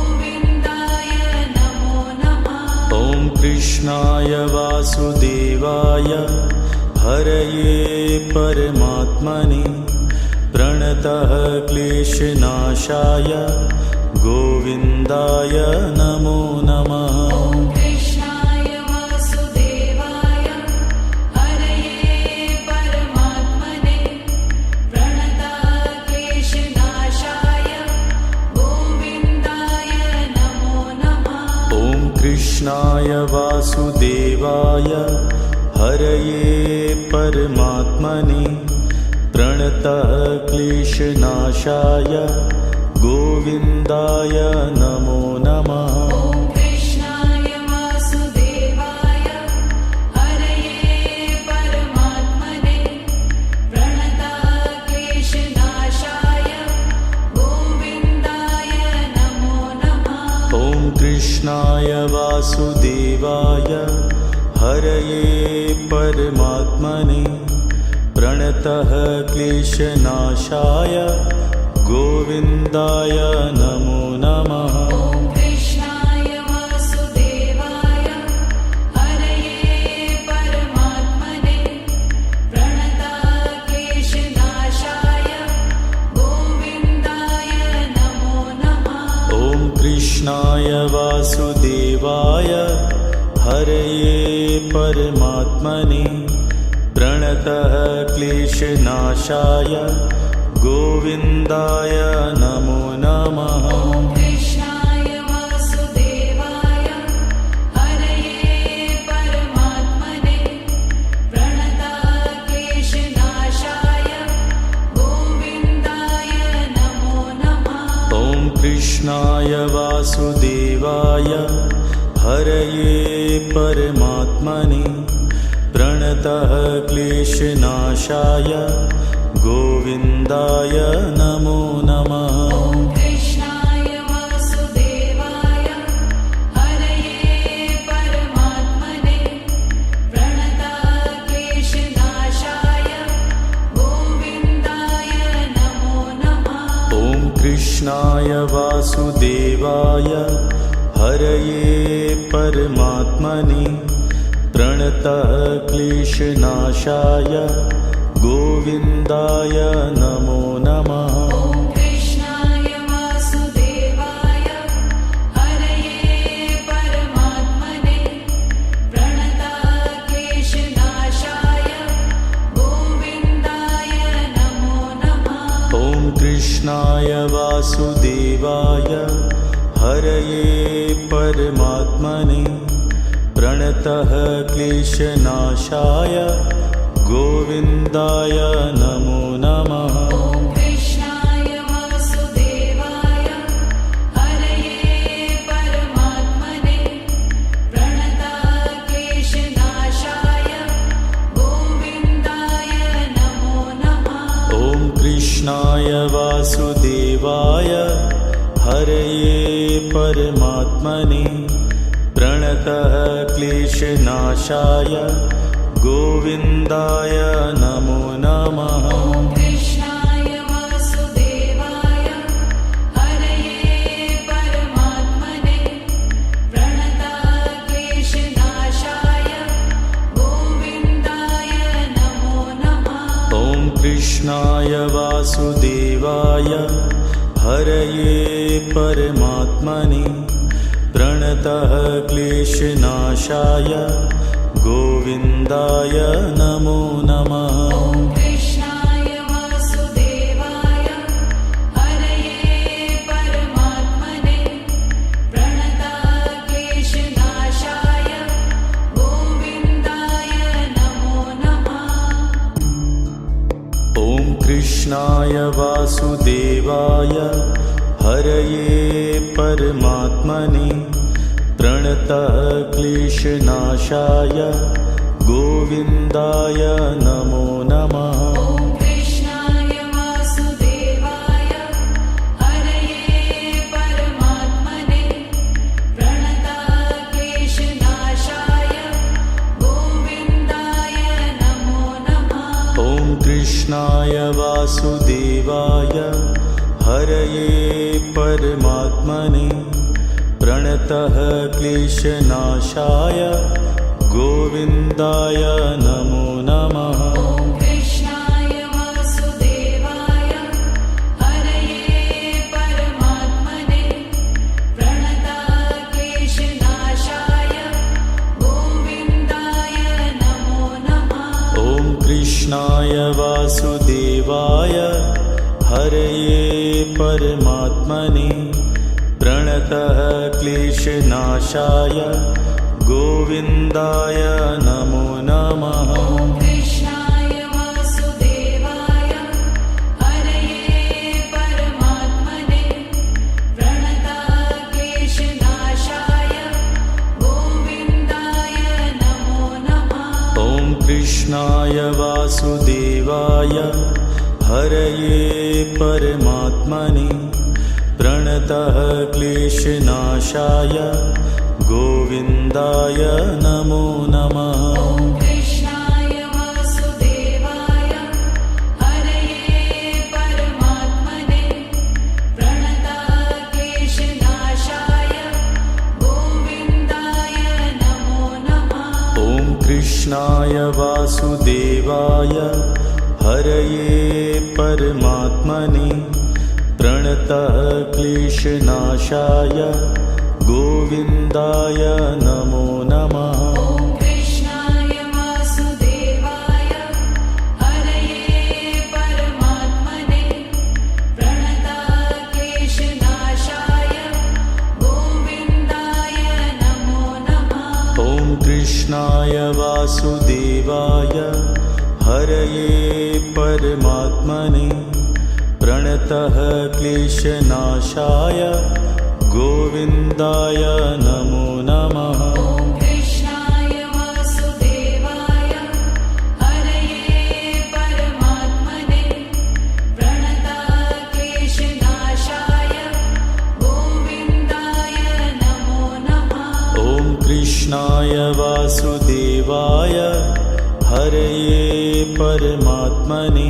S2: गोविन्दाय नमो नमः।
S1: ॐ कृष्णाय वासुदेवाय हरये परमात्मने प्रणतः क्लेशनाशाय गोविन्दाय नमो नमः।
S2: ॐ कृष्णाय वासुदेवाय हरये परमात्मने प्रणतः क्लेशनाशाय गोविन्दाय नमो नमः।
S1: ॐ कृष्णाय वासुदेवाय हरये परमात्मने प्रणतः क्लेशनाशाय गोविन्दाय नमो नमः।
S2: ॐ कृष्णाय वासुदेवाय हरये परमात्मने प्रणतः क्लेशनाशाय गोविन्दाय नमो नमः।
S1: ॐ कृष्णाय वासुदेवाय हरये परमात्मने प्रणतः क्लेशनाशाय गोविन्दाय नमो नमः।
S2: ॐ कृष्णाय वासुदेवाय हरये परमात्मने प्रणतः क्लेशनाशाय गोविन्दाय नमो नमः।
S1: ॐ कृष्णाय वासुदेवाय हरये परमात्मने प्रणतः क्लेशनाशाय गोविन्दाय नमो नमः।
S2: ॐ कृष्णाय वासुदेवाय हरये परमात्मने प्रणतः क्लेशनाशाय गोविन्दाय नमो नमः।
S1: ॐ कृष्णाय वासुदेवाय हरये परमात्मने प्रणतः क्लेशनाशाय गोविन्दाय नमो नमः।
S2: ॐ कृष्णाय वासुदेवाय हरये परमात्मने प्रणतः क्लेशनाशाय गोविन्दाय नमो नमः।
S1: ॐ कृष्णाय वासुदेवाय हरये परमात्मने प्रणतः क्लेशनाशाय गोविन्दाय नमो नमः।
S2: ॐ कृष्णाय वासुदेवाय हरये परमात्मने प्रणतः क्लेशनाशाय गोविन्दाय नमो नमः।
S1: ॐ कृष्णाय वासुदेवाय हरये परमात्मने प्रणतः क्लेशनाशाय गोविन्दाय नमो नमः।
S2: ॐ कृष्णाय वासुदेवाय हरये परमात्मने प्रणतः क्लेशनाशाय गोविन्दाय नमो नमः।
S1: ॐ कृष्णाय वासुदेवाय हरये परमात्मने प्रणतः क्लेशनाशाय गोविन्दाय नमो नमः।
S2: ॐ कृष्णाय वासुदेवाय हरये परमात्मने प्रणतक्लेशनाशाय गोविन्दाय नमो नमः।
S1: ॐ कृष्णाय वासुदेवाय हरये परमात्मने प्रणतः क्लेशनाशाय गोविन्दाय नमो नमः।
S2: ॐ कृष्णाय वासुदेवाय हरये परमात्मने प्रणतक्लेशनाशाय गोविन्दाय नमो नमः।
S1: ॐ कृष्णाय वासुदेवाय हरये परमात्मने प्रणतः क्लेशनाशाय गोविन्दाय नमो नमः।
S2: ॐ कृष्णाय वासुदेवाय हरये परमात्मने प्रणतक्लेशनाशाय गोविन्दाय नमो नमः।
S1: ॐ कृष्णाय वासुदेवाय हरये परमात्मने प्रणतः क्लेशनाशाय गोविन्दाय नमो नमः।
S2: ॐ कृष्णाय वासुदेवाय हरये परमात्मने प्रणतक्लेशनाशाय गोविन्दाय नमो नमः।
S1: ॐ कृष्णाय वासुदेवाय हरये परमात्मने प्रणतः क्लेशनाशाय गोविन्दाय नमो नमः।
S2: ॐ कृष्णाय वासुदेवाय हरये परमात्मने प्रणतक्लेशनाशाय गोविन्दाय नमो नमः।
S1: ॐ कृष्णाय वासुदेवाय हरये परमात्मने प्रणतः क्लेशनाशाय गोविन्दाय नमो नमः।
S2: ॐ कृष्णाय वासुदेवाय हरये परमात्मने प्रणतक्लेशनाशाय गोविन्दाय नमो नमः।
S1: ॐ कृष्णाय वासुदेवाय हरये परमात्मने प्रणतः क्लेशनाशाय गोविन्दाय नमो नमः।
S2: ॐ कृष्णाय वासुदेवाय हरये परमात्मने प्रणतक्लेशनाशाय गोविन्दाय नमो नमः।
S1: ॐ कृष्णाय वासुदेवाय हरये परमात्मने प्रणतः क्लेशनाशाय गोविन्दाय नमो नमः।
S2: ॐ कृष्णाय वासुदेवाय हरये परमात्मने प्रणतक्लेशनाशाय गोविन्दाय नमो नमः।
S1: ॐ कृष्णाय वासुदेवाय हरये परमात्मने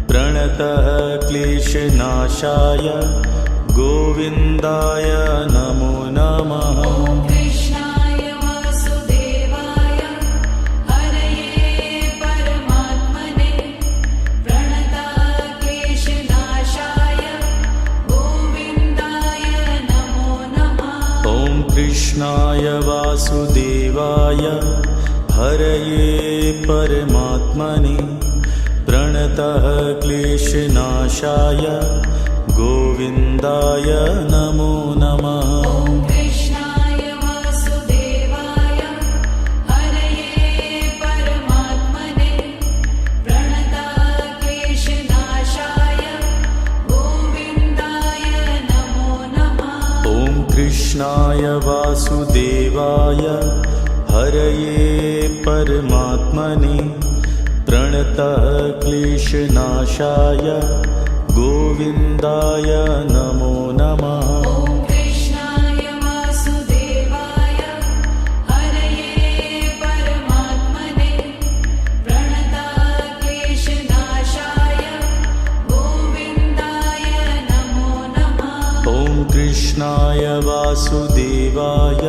S1: प्रणतः क्लेशनाशाय गोविन्दाय नमो नमः।
S2: ॐ कृष्णाय वासुदेवाय हरये परमात्मने प्रणतक्लेशनाशाय गोविन्दाय नमो नमः।
S1: ॐ कृष्णाय वासुदेवाय हरये परमात्मने प्रणतः क्लेशनाशाय गोविन्दाय नमो नमः।
S2: ॐ कृष्णाय वासुदेवाय हरये परमात्मने प्रणतक्लेशनाशाय गोविन्दाय नमो नमः।
S1: ॐ कृष्णाय वासुदेवाय हरये परमात्मने प्रणतः क्लेशनाशाय गोविन्दाय नमो नमः।
S2: ॐ कृष्णाय वासुदेवाय हरये परमात्मने
S1: कृष्णाय वासुदेवाय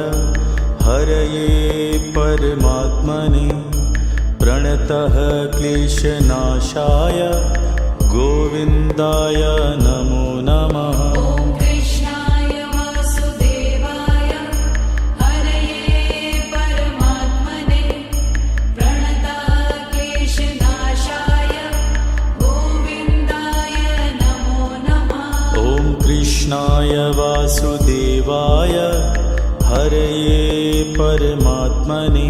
S1: हरये परमात्मने प्रणतः क्लेशनाशाय गोविन्दाय नमो नमः।
S2: ॐ कृष्णाय वासुदेवाय हरये परमात्मने प्रणतः क्लेशनाशाय गोविन्दाय नमो नमः।
S1: ॐ कृष्णाय वासुदेवाय हरये परमात्मने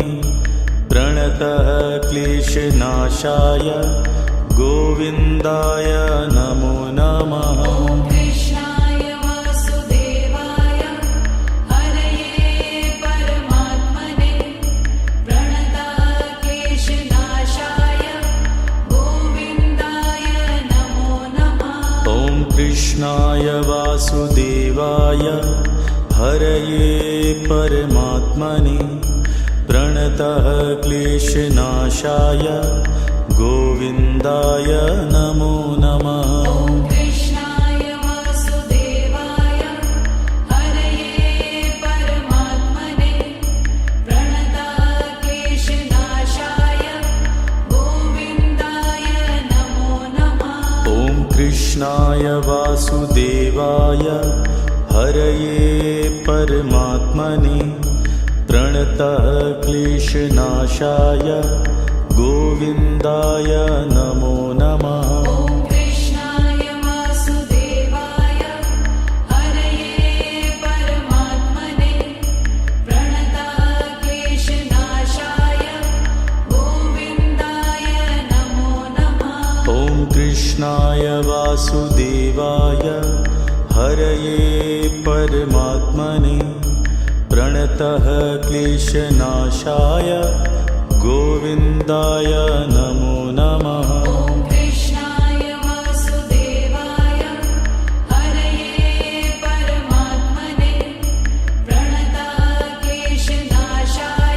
S1: प्रणतः क्लेशनाशाय गोविन्दाय नमो नमः।
S2: ॐ कृष्णाय वासुदेवाय हरये परमात्मने प्रणतः क्लेशनाशाय गोविन्दाय नमो नमः।
S1: ॐ कृष्णाय वासुदेवाय हरये परमात्मने प्रणतः क्लेशनाशाय गोविन्दाय नमो नमः।
S2: ॐ कृष्णाय वासुदेवाय हरये परमात्मने प्रणतः क्लेशनाशाय गोविन्दाय नमो नमः।
S1: ॐ कृष्णाय वासुदेवाय हरये परमात्मने प्रणतः क्लेशनाशाय गोविन्दाय नमो नमः।
S2: ॐ कृष्णाय वासुदेवाय हरये परमात्मने प्रणतः क्लेशनाशाय गोविन्दाय नमो नमः।
S1: ॐ कृष्णाय वासुदेवाय हरये परमात्मने प्रणतः क्लेशनाशाय गोविन्दाय नमो नमः।
S2: ॐ कृष्णाय वासुदेवाय हरये परमात्मने प्रणतः क्लेशनाशाय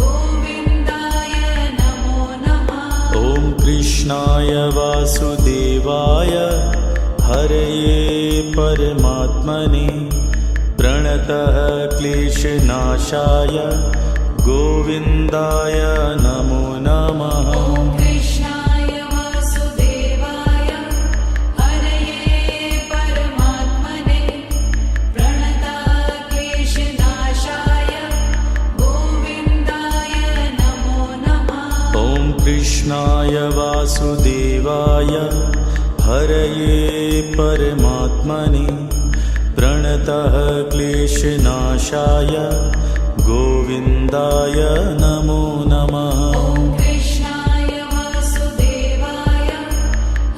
S2: गोविन्दाय नमो नमः।
S1: ॐ कृष्णाय वासुदेवाय हरये परमात्मने प्रणतः क्लेशनाशाय गोविन्दाय नमो नमः।
S2: ॐ कृष्णाय वासुदेवाय हरये परमात्मने प्रणतः क्लेशनाशाय गोविन्दाय नमो नमः।
S1: ॐ कृष्णाय वासुदेवाय हरये परमात्मने प्रणतः क्लेशनाशाय गोविन्दाय नमो नमः।
S2: ॐ कृष्णाय वासुदेवाय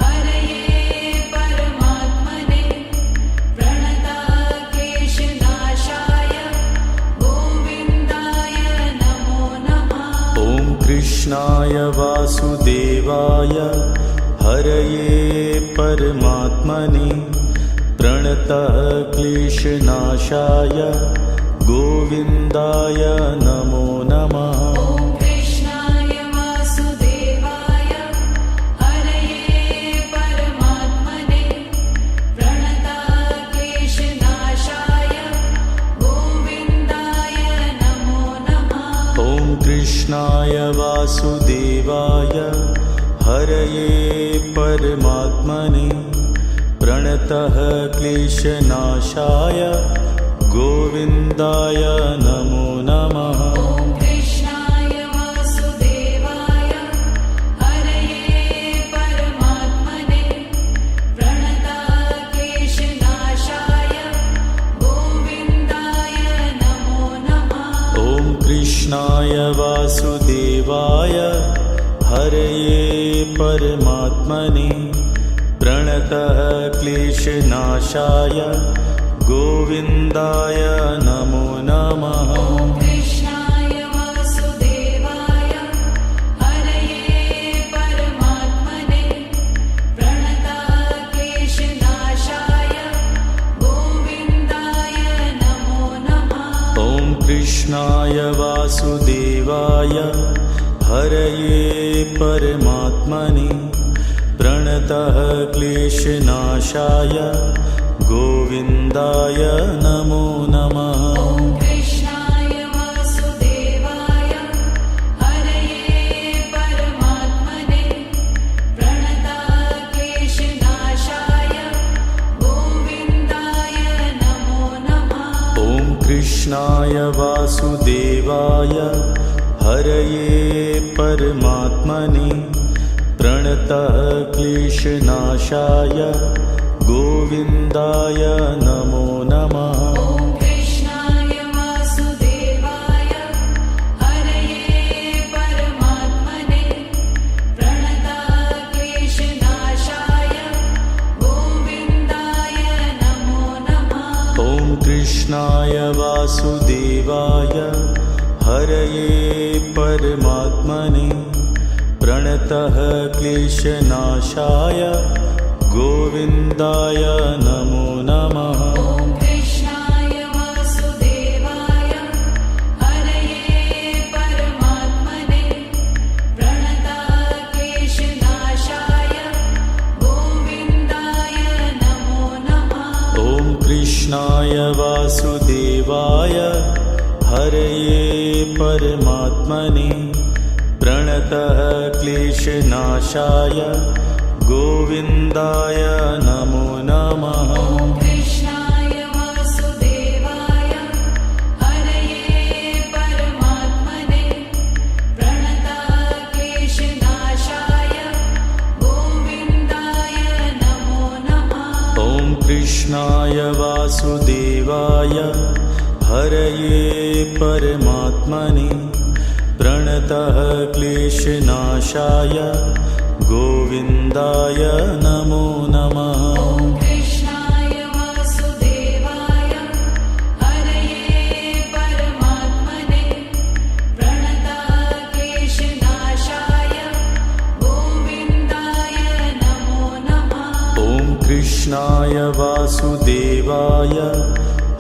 S2: हरये परमात्मने प्रणतः क्लेशनाशाय गोविन्दाय नमो नमः।
S1: ॐ कृष्णाय वासुदेवाय हरये परमात्मने प्रणतः क्लेशनाशाय गोविन्दाय नमो नमः।
S2: ॐ कृष्णाय वासुदेवाय हरये परमात्मने प्रणतः क्लेशनाशाय गोविन्दाय नमो नमः।
S1: ॐ कृष्णाय वासुदेवाय हरये परमात्मने प्रणतः क्लेशनाशाय गोविन्दाय नमो नमः।
S2: ॐ कृष्णाय वासुदेवाय हरये परमात्मने प्रणतः क्लेशनाशाय गोविन्दाय नमो नमः।
S1: ॐ कृष्णाय वासुदेवाय हरये परमात्मने प्रणतः क्लेशनाशाय गोविन्दाय नमो नमः।
S2: ॐ कृष्णाय वासुदेवाय हरये परमात्मने प्रणतः क्लेशनाशाय गोविन्दाय नमो नमः।
S1: ॐ कृष्णाय वासुदेवाय हरये परमात्मने प्रणतः क्लेशनाशाय गोविन्दाय नमो नमः।
S2: ॐ कृष्णाय वासुदेवाय हरये परमात्मने प्रणताक्लेशनाशाय गोविन्दाय नमो नमः।
S1: ॐ कृष्णाय वासुदेवाय हरये परमात्मने प्रणतः क्लेशनाशाय गोविन्दाय नमो नमः।
S2: ॐ कृष्णाय वासुदेवाय हरये परमात्मने प्रणताक्लेशनाशाय गोविन्दाय नमो नमः।
S1: ॐ कृष्णाय वासुदेवाय हरये परमात्मने प्रणतः क्लेशनाशाय गोविन्दाय नमो नमः।
S2: ॐ कृष्णाय वासुदेवाय हरये परमात्मने प्रणताक्लेशनाशाय गोविन्दाय नमो नमः।
S1: ॐ कृष्णाय वासुदेवाय हरये परमात्मने प्रणतः क्लेशनाशाय गोविन्दाय नमो नमः।
S2: ॐ कृष्णाय वासुदेवाय हरये परमात्मने प्रणताक्लेशनाशाय गोविन्दाय नमो नमः।
S1: ॐ कृष्णाय वासुदेवाय हरये परमात्मने प्रणतः क्लेशनाशाय गोविन्दाय नमो नमः।
S2: ॐ कृष्णाय वासुदेवाय हरये परमात्मने प्रणताक्लेशनाशाय गोविन्दाय नमो नमः।
S1: ॐ कृष्णाय वासुदेवाय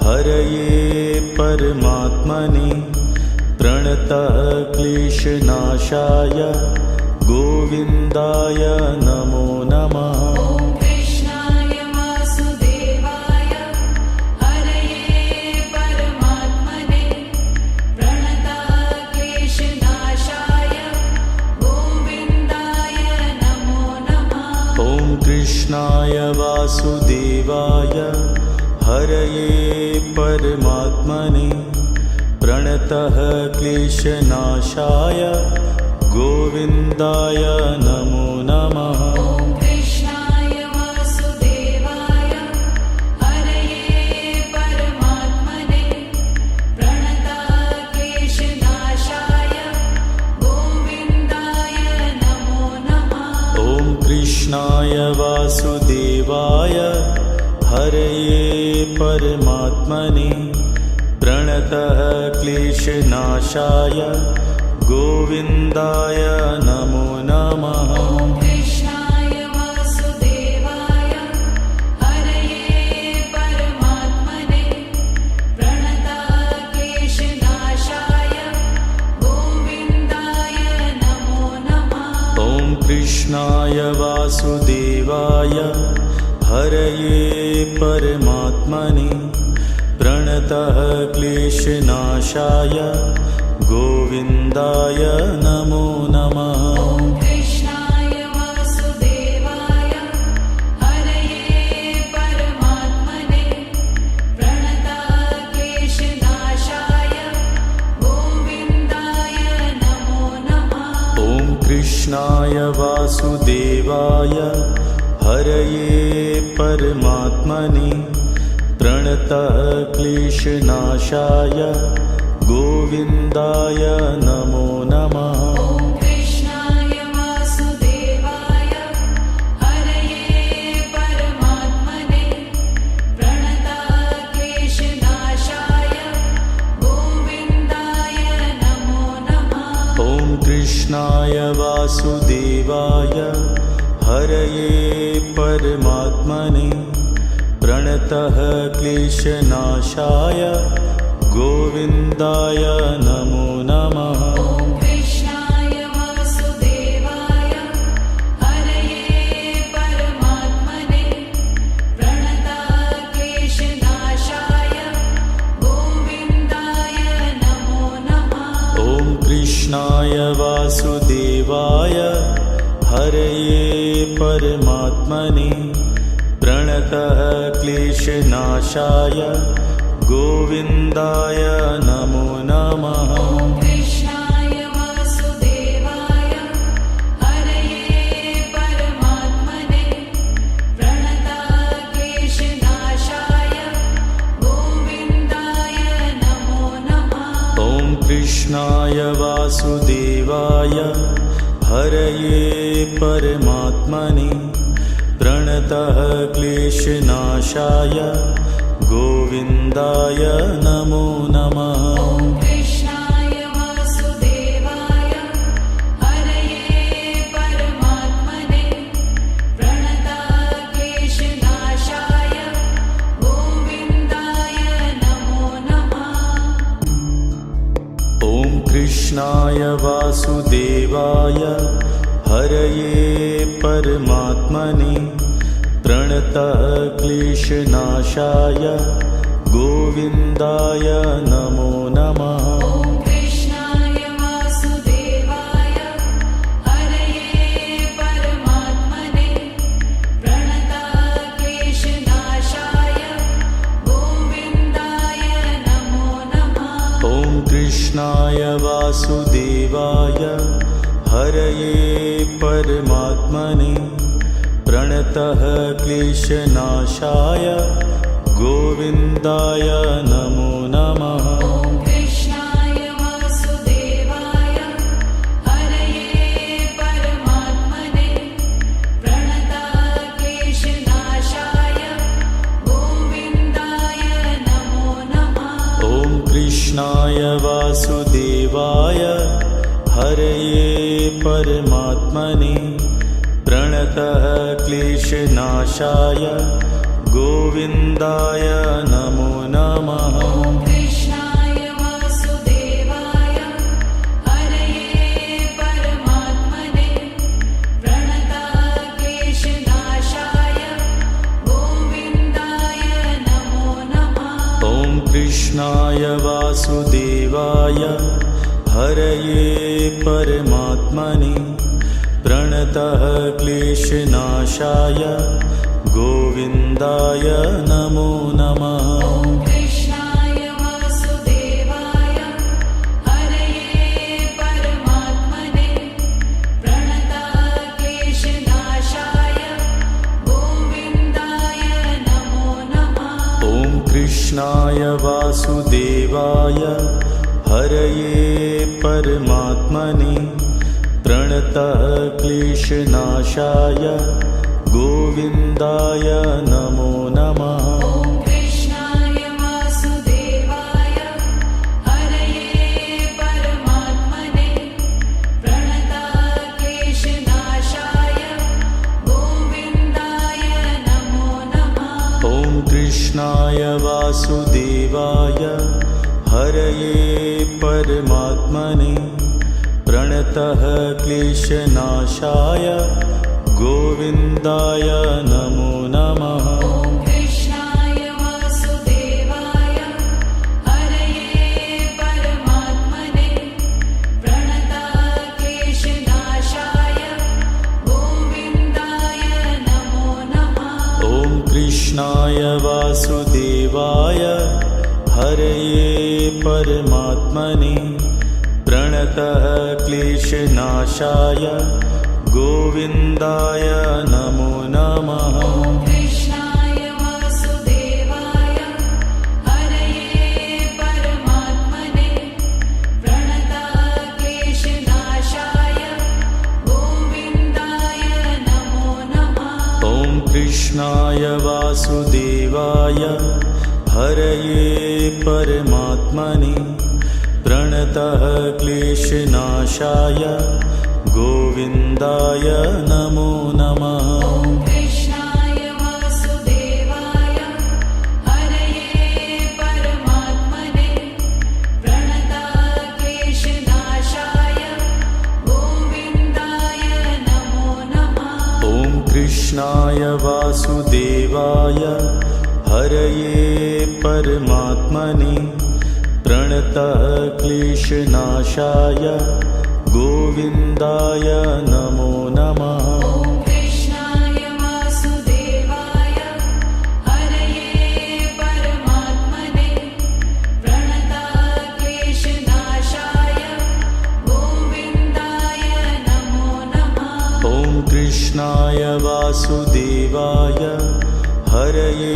S1: हरये परमात्मने प्रणतः क्लेशनाशाय गोविन्दाय नमो नमः।
S2: ॐ कृष्णाय वासुदेवाय हरये परमात्मने प्रणताक्लेशनाशाय गोविन्दाय नमो नमः।
S1: ॐ कृष्णाय वासुदेवाय हरये परमात्मने प्रणतः क्लेशनाशाय गोविन्दाय नमो नमः।
S2: ॐ कृष्णाय वासुदेवाय हरये परमात्मने प्रणताक्लेशनाशाय गोविन्दाय नमो नमः।
S1: ॐ कृष्णाय वासुदेवाय हरये परमात्मने प्रणतः क्लेशनाशाय गोविन्दाय नमो नमः।
S2: ॐ कृष्णाय वासुदेवाय हरये परमात्मने प्रणताक्लेशनाशाय गोविन्दाय नमो नमः।
S1: ॐ कृष्णाय वासुदेवाय हरये परमात्मने प्रणतः क्लेशनाशाय गोविन्दाय नमो नमः।
S2: ॐ कृष्णाय वासुदेवाय हरये परमात्मने प्रणताक्लेशनाशाय गोविन्दाय नमो नमः।
S1: ॐ कृष्णाय वासुदेवाय हरये परमात्मने प्रणतः क्लेशनाशाय गोविन्दाय नमो नमः।
S2: ॐ कृष्णाय वासुदेवाय हरये परमात्मने प्रणताक्लेशनाशाय गोविन्दाय नमो नमः।
S1: ॐ कृष्णाय वासुदेवाय हरये परमात्मने प्रणतः क्लेशनाशाय गोविन्दाय नमो नमः।
S2: ॐ कृष्णाय वासुदेवाय हरये परमात्मने प्रणताक्लेशनाशाय
S1: परमात्मने प्रणतः क्लेशनाशाय गोविन्दाय नमो नमः।
S2: ॐ कृष्णाय वासुदेवाय हरये परमात्मने प्रणताः क्लेशनाशाय गोविन्दाय नमो नमः।
S1: ॐ कृष्णाय वासुदेवाय हरये परमात्मने प्रणतः क्लेशनाशाय गोविन्दाय नमो नमः।
S2: ॐ कृष्णाय वासुदेवाय हरये परमात्मने प्रणताः क्लेशनाशाय गोविन्दाय नमो नमः।
S1: ॐ कृष्णाय वासुदेवाय हरये परमात्मने प्रणतः क्लेशनाशाय गोविन्दाय नमो नमः।
S2: ॐ कृष्णाय वासुदेवाय हरये परमात्मने प्रणताः क्लेशनाशाय गोविन्दाय नमो नमः।
S1: ॐ कृष्णाय वासुदेवाय हरये परमात्मने प्रणतः क्लेशनाशाय गोविन्दाय नमो नमः।
S2: ॐ कृष्णाय वासुदेवाय हरये परमात्मने प्रणताः क्लेशनाशाय गोविन्दाय नमो नमः।
S1: ॐ कृष्णाय वासुदेवाय हरये परमात्मने प्रणतः क्लेशनाशाय गोविन्दाय नमो नमः।
S2: ॐ कृष्णाय वासुदेवाय हरये परमात्मने प्रणताः क्लेशनाशाय गोविन्दाय नमो नमः।
S1: ॐ कृष्णाय वासुदेवाय हरये परमात्मने प्रणतः क्लेशनाशाय गोविन्दाय नमो नमः।
S2: ॐ कृष्णाय वासुदेवाय हरये परमात्मने प्रणताः क्लेशनाशाय गोविन्दाय नमो नमः।
S1: ॐ कृष्णाय वासुदेवाय हरये परमात्मने प्रणतः क्लेशनाशाय गोविन्दाय नमो नमः।
S2: ॐ कृष्णाय वासुदेवाय हरये परमात्मने प्रणताः क्लेशनाशाय गोविन्दाय नमो नमः।
S1: ॐ कृष्णाय वासुदेवाय हरये परमात्मने प्रणतः क्लेशनाशाय गोविन्दाय नमो नमः।
S2: ॐ कृष्णाय वासुदेवाय हरये परमात्मने प्रणताः क्लेशनाशाय गोविन्दाय नमो नमः।
S1: ॐ कृष्णाय वासुदेवाय हरये परमात्मने प्रणतः क्लेशनाशाय गोविन्दाय नमो नमः।
S2: ॐ कृष्णाय वासुदेवाय हरये परमात्मने प्रणताः क्लेशनाशाय गोविन्दाय नमो नमः।
S1: ॐ कृष्णाय वासुदेवाय हरये परमात्मने प्रणतः क्लेशनाशाय गोविन्दाय नमो नमः।
S2: ॐ कृष्णाय वासुदेवाय हरये परमात्मने प्रणताः क्लेशनाशाय गोविन्दाय नमो नमः।
S1: ॐ कृष्णाय वासुदेवाय हरये परमात्मने प्रणतः क्लेशनाशाय गोविन्दाय नमो नमः।
S2: ॐ कृष्णाय
S1: वासुदेवाय हरये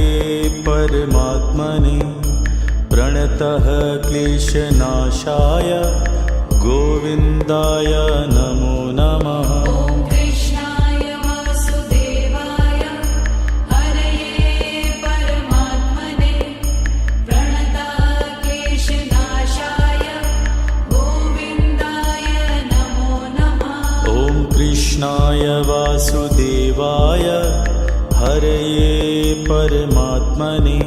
S1: परमात्मने प्रणतः क्लेशनाशाय गोविन्दाय नमो नमः।
S2: ॐ कृष्णाय वासुदेवाय हरये परमात्मने प्रणतः क्लेशनाशाय गोविन्दाय नमो नमः।
S1: ॐ कृष्णाय वासुदेवाय हरये परमात्मने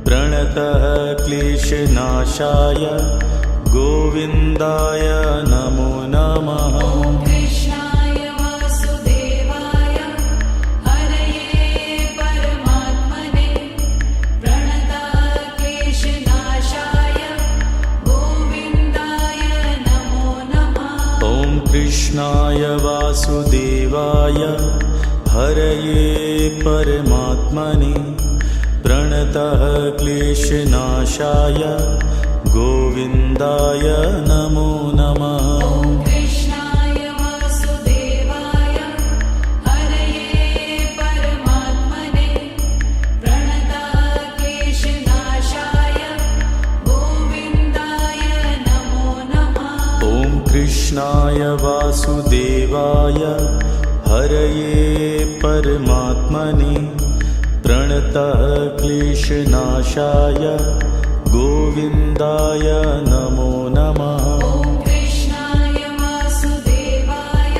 S1: प्रणतः क्लेशनाशाय गोविन्दाय नमो नमः।
S2: ॐ कृष्णाय वासुदेवाय हरये परमात्मने प्रणतः क्लेशनाशाय गोविन्दाय नमो नमः।
S1: ॐ कृष्णाय वासुदेवाय हरये परमात्मने प्रणतः क्लेशनाशाय गोविन्दाय नमो नमः।
S2: ॐ कृष्णाय वासुदेवाय हरये परमात्मने प्रणतः क्लेशनाशाय गोविन्दाय नमो नमः।
S1: ॐ कृष्णाय वासुदेवाय हरये परमात्मने प्रणतः क्लेशनाशाय गोविन्दाय नमो नमः।
S2: ॐ कृष्णाय वासुदेवाय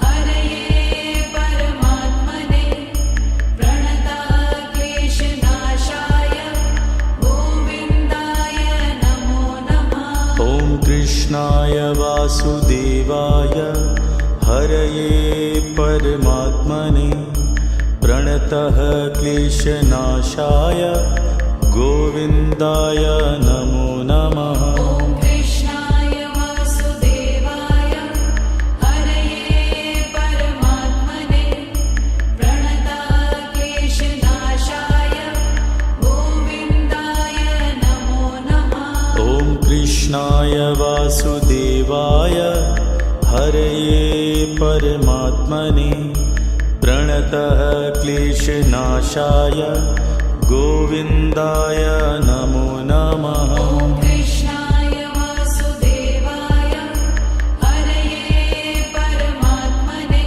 S2: हरये परमात्मने प्रणतः क्लेशनाशाय गोविन्दाय नमो नमः।
S1: ॐ कृष्णाय वासुदेवाय हरये परमात्मने प्रणतः क्लेशनाशाय गोविन्दाय नमो नमः।
S2: ॐ कृष्णाय वासुदेवाय हरये परमात्मने प्रणतः क्लेशनाशाय गोविन्दाय नमो नमः।
S1: ॐ कृष्णाय वासुदेवाय हरये परमात्मने प्रणतः क्लेशनाशाय गोविन्दाय नमो नमः।
S2: ॐ कृष्णाय वासुदेवाय हरये परमात्मने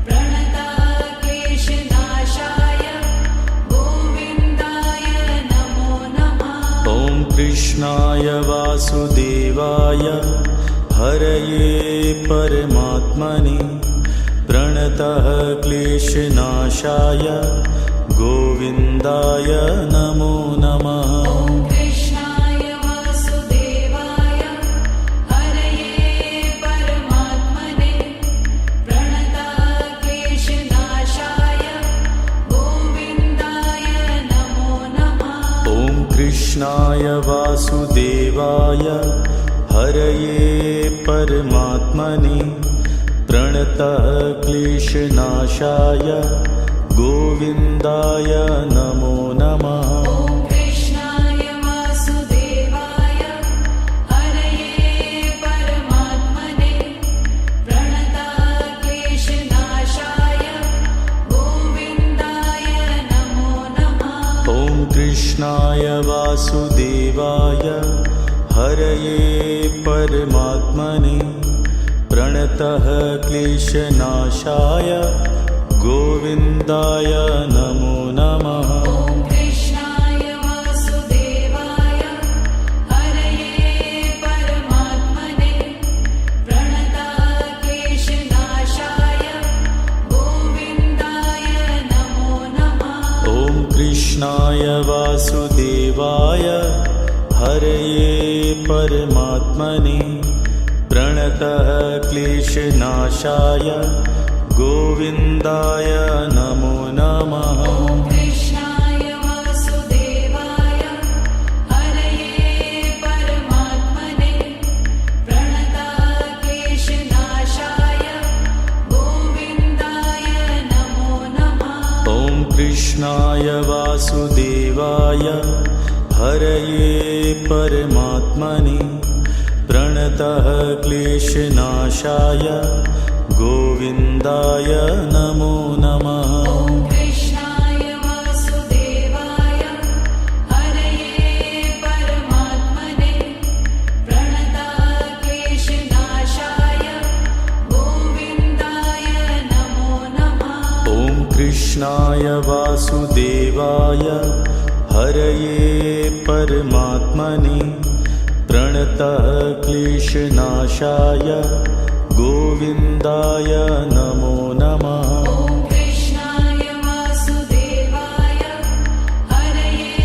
S2: प्रणतः क्लेशनाशाय गोविन्दाय नमो नमः।
S1: ॐ कृष्णाय वासुदेवाय हरये परमात्मने प्रणतः क्लेशनाशाय गोविन्दाय नमो नमः।
S2: ॐ कृष्णाय वासुदेवाय हरये परमात्मने प्रणतः क्लेशनाशाय गोविन्दाय नमो नमः।
S1: ॐ कृष्णाय वासुदेवाय हरये परमात्मने प्रणतः क्लेशनाशाय गोविन्दाय नमो नमः।
S2: ॐ कृष्णाय वासुदेवाय हरये परमात्मने प्रणतः क्लेशनाशाय गोविन्दाय नमो नमः।
S1: ॐ कृष्णाय वासुदेवाय हरये परमात्मने प्रणतः क्लेशनाशाय गोविन्दाय नमो नमः।
S2: ॐ कृष्णाय वासुदेवाय हरये परमात्मने प्रणतः क्लेशनाशाय गोविन्दाय नमो नमः।
S1: ॐ कृष्णाय वासुदेवाय हरये परमात्मने प्रणतः क्लेशनाशाय गोविन्दाय नमो नमः।
S2: ॐ कृष्णाय वासुदेवाय हरये परमात्मने प्रणतः क्लेशनाशाय गोविन्दाय नमो नमः।
S1: ॐ कृष्णाय वासुदेवाय हरये परमात्मने प्रणतः क्लेशनाशाय गोविन्दाय नमो नमः।
S2: ॐ कृष्णाय वासुदेवाय हरये परमात्मने प्रणतक्लेशनाशाय गोविन्दाय नमो नमः।
S1: ॐ कृष्णाय वासुदेवाय हरये परमात्मने प्रणतः क्लेशनाशाय गोविन्दाय नमो नमः।
S2: ॐ कृष्णाय वासुदेवाय हरये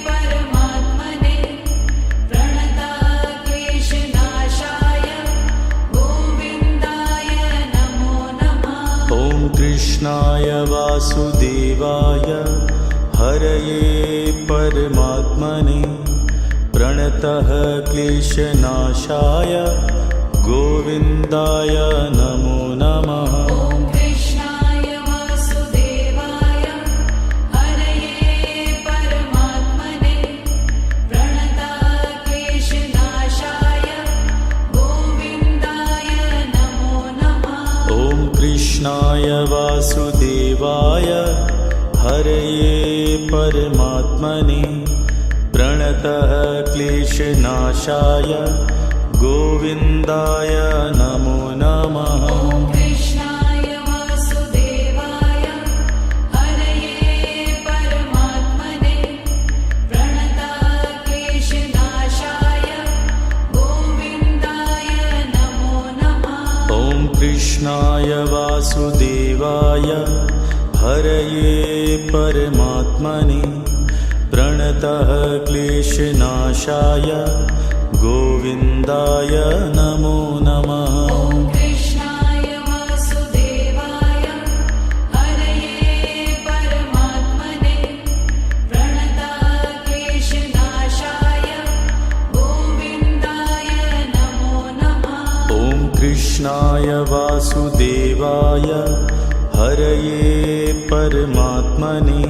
S2: परमात्मने प्रणतक्लेशनाशाय गोविन्दाय नमो नमः।
S1: ॐ कृष्णाय वासुदेवाय हरये परमात्मने प्रणतः क्लेशनाशाय गोविन्दाय नमो नमः।
S2: ॐ कृष्णाय वासुदेवाय हरये परमात्मने प्रणतक्लेशनाशाय गोविन्दाय नमो नमः।
S1: ॐ कृष्णाय वासुदेवाय हरये परमात्मने प्रणतः क्लेशनाशाय गोविन्दाय नमो नमः।
S2: ॐ कृष्णाय वासुदेवाय हरये परमात्मने प्रणतक्लेशनाशाय गोविन्दाय नमो नमः।
S1: ॐ कृष्णाय वासुदेवाय हरये परमात्मने प्रणतः क्लेशनाशाय गोविन्दाय नमो नमः।
S2: ॐ कृष्णाय वासुदेवाय हरये परमात्मने प्रणतक्लेशनाशाय गोविन्दाय नमो नमः।
S1: ॐ कृष्णाय वासुदेवाय हरये परमात्मने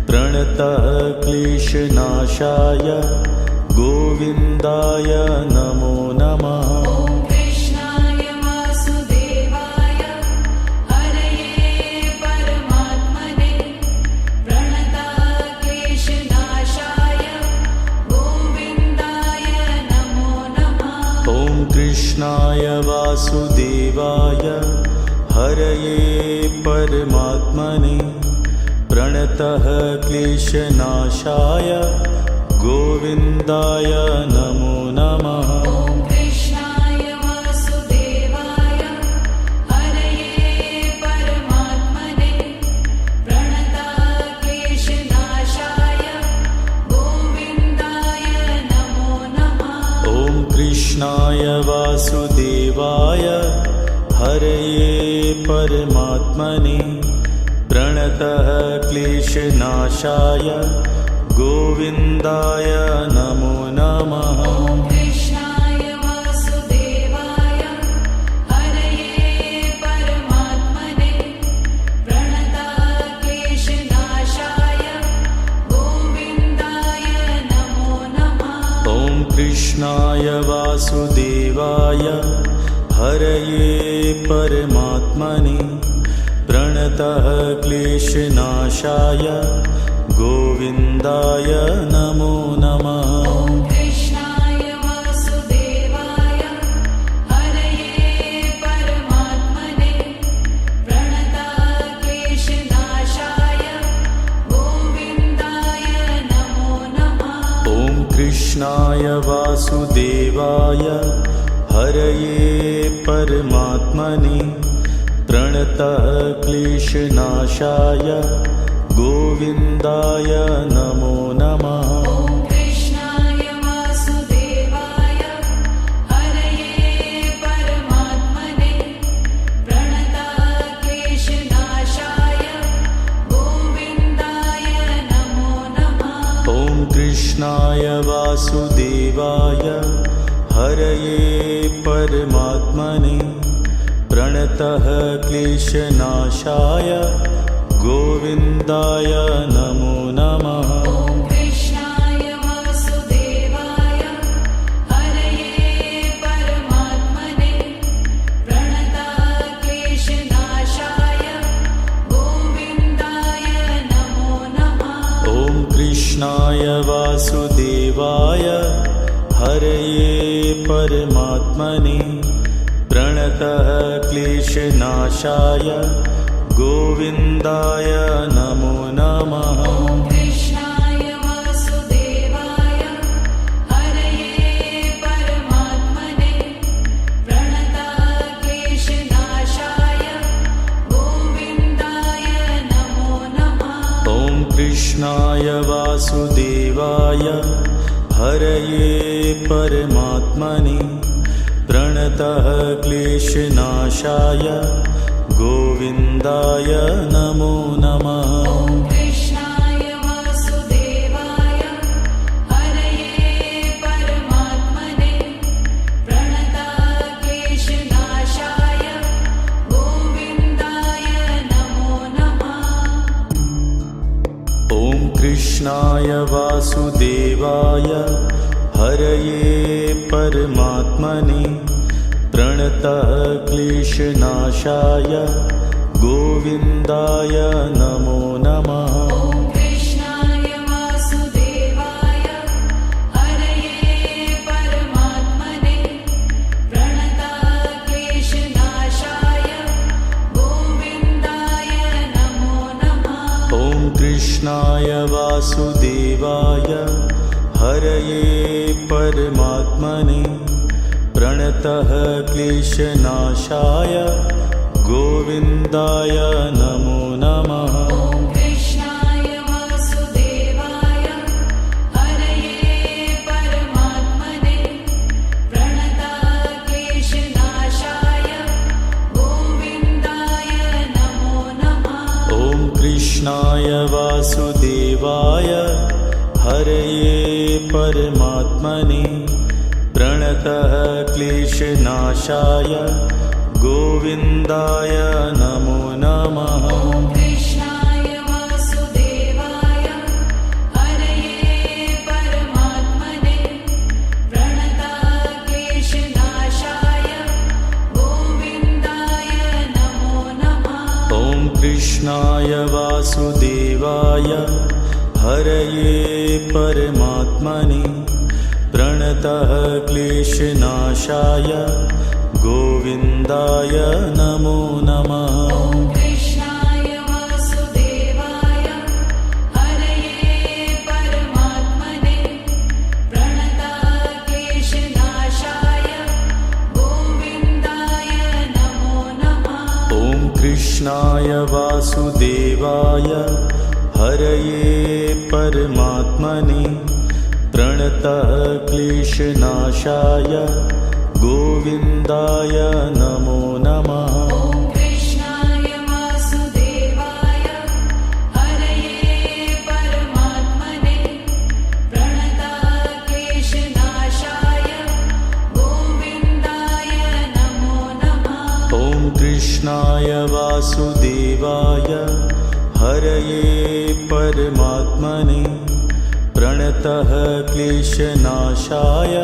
S1: प्रणतः क्लेशनाशाय गोविन्दाय नमो नमः।
S2: ॐ कृष्णाय वासुदेवाय हरये परमात्मने प्रणतक्लेशनाशाय गोविन्दाय नमो नमः।
S1: ॐ कृष्णाय वासुदेवाय हरये परमात्मने प्रणतः क्लेशनाशाय गोविन्दाय नमो नमः।
S2: ॐ कृष्णाय वासुदेवाय हरये परमात्मने प्रणतक्लेशनाशाय गोविन्दाय नमो नमः।
S1: ॐ कृष्णाय वासुदेवाय हरये परमात्मने प्रणतः क्लेशनाशाय गोविन्दाय नमो नमः।
S2: ॐ कृष्णाय वासुदेवाय हरये परमात्मने प्रणतक्लेशनाशाय गोविन्दाय नमो नमः।
S1: ॐ कृष्णाय वासुदेवाय हरये परमात्मने प्रणतः क्लेशनाशाय गोविन्दाय नमो नमः।
S2: ॐ कृष्णाय वासुदेवाय हरये परमात्मने प्रणतक्लेशनाशाय गोविन्दाय नमो नमः।
S1: ॐ कृष्णाय वासुदेवाय हरये परमात्मने प्रणतः क्लेशनाशाय गोविन्दाय नमो नमः।
S2: ॐ कृष्णाय वासुदेवाय हरये परमात्मने प्रणतक्लेशनाशाय गोविन्दाय नमो नमः।
S1: ॐ कृष्णाय वासुदेवाय हरये परमात्मने प्रणतः क्लेशनाशाय गोविन्दाय नमो नमः।
S2: ॐ कृष्णाय वासुदेवाय हरये परमात्मने प्रणतक्लेशनाशाय
S1: कृष्णाय वासुदेवाय हरये परमात्मने प्रणतः क्लेशनाशाय गोविन्दाय नमो नमः।
S2: ॐ कृष्णाय वासुदेवाय हरये परमात्मने प्रणतः क्लेशनाशाय गोविन्दाय नमो नमः।
S1: ॐ कृष्णाय वासुदेवाय हरये परमात्मने प्रणतः क्लेशनाशाय गोविन्दाय नमो नमः।
S2: ॐ कृष्णाय वासुदेवाय हरये परमात्मने प्रणतः क्लेशनाशाय गोविन्दाय नमो नमः।
S1: ॐ कृष्णाय वासुदेवाय हरये परमात्मने प्रणतः क्लेशनाशाय गोविन्दाय नमो नमः।
S2: ॐ कृष्णाय वासुदेवाय हरये परमात्मने प्रणतः क्लेशनाशाय गोविन्दाय नमो नमः।
S1: ॐ कृष्णाय वासुदेवाय हरये परमात्मने प्रणतः क्लेशनाशाय गोविन्दाय नमो नमः।
S2: ॐ कृष्णाय वासुदेवाय हरये परमात्मने प्रणतः क्लेशनाशाय गोविन्दाय नमो नमः।
S1: ॐ कृष्णाय वासुदेवाय हरये परमात्मने प्रणतः क्लेशनाशाय गोविन्दाय नमो नमः।
S2: ॐ कृष्णाय वासुदेवाय हरये परमात्मने प्रणतः क्लेशनाशाय गोविन्दाय नमो नमः।
S1: ॐ कृष्णाय वासुदेवाय हरये परमात्मने प्रणतः क्लेशनाशाय गोविन्दाय नमो नमः।
S2: ॐ कृष्णाय वासुदेवाय हरये परमात्मने प्रणतः क्लेशनाशाय गोविन्दाय नमो नमः।
S1: ॐ कृष्णाय वासुदेवाय हरये परमात्मने प्रणतः क्लेशनाशाय गोविन्दाय नमो नमः।
S2: ॐ कृष्णाय वासुदेवाय हरये परमात्मने प्रणतः क्लेशनाशाय गोविन्दाय नमो नमः।
S1: ॐ कृष्णाय वासुदेवाय हरये परमात्मने प्रणतः क्लेशनाशाय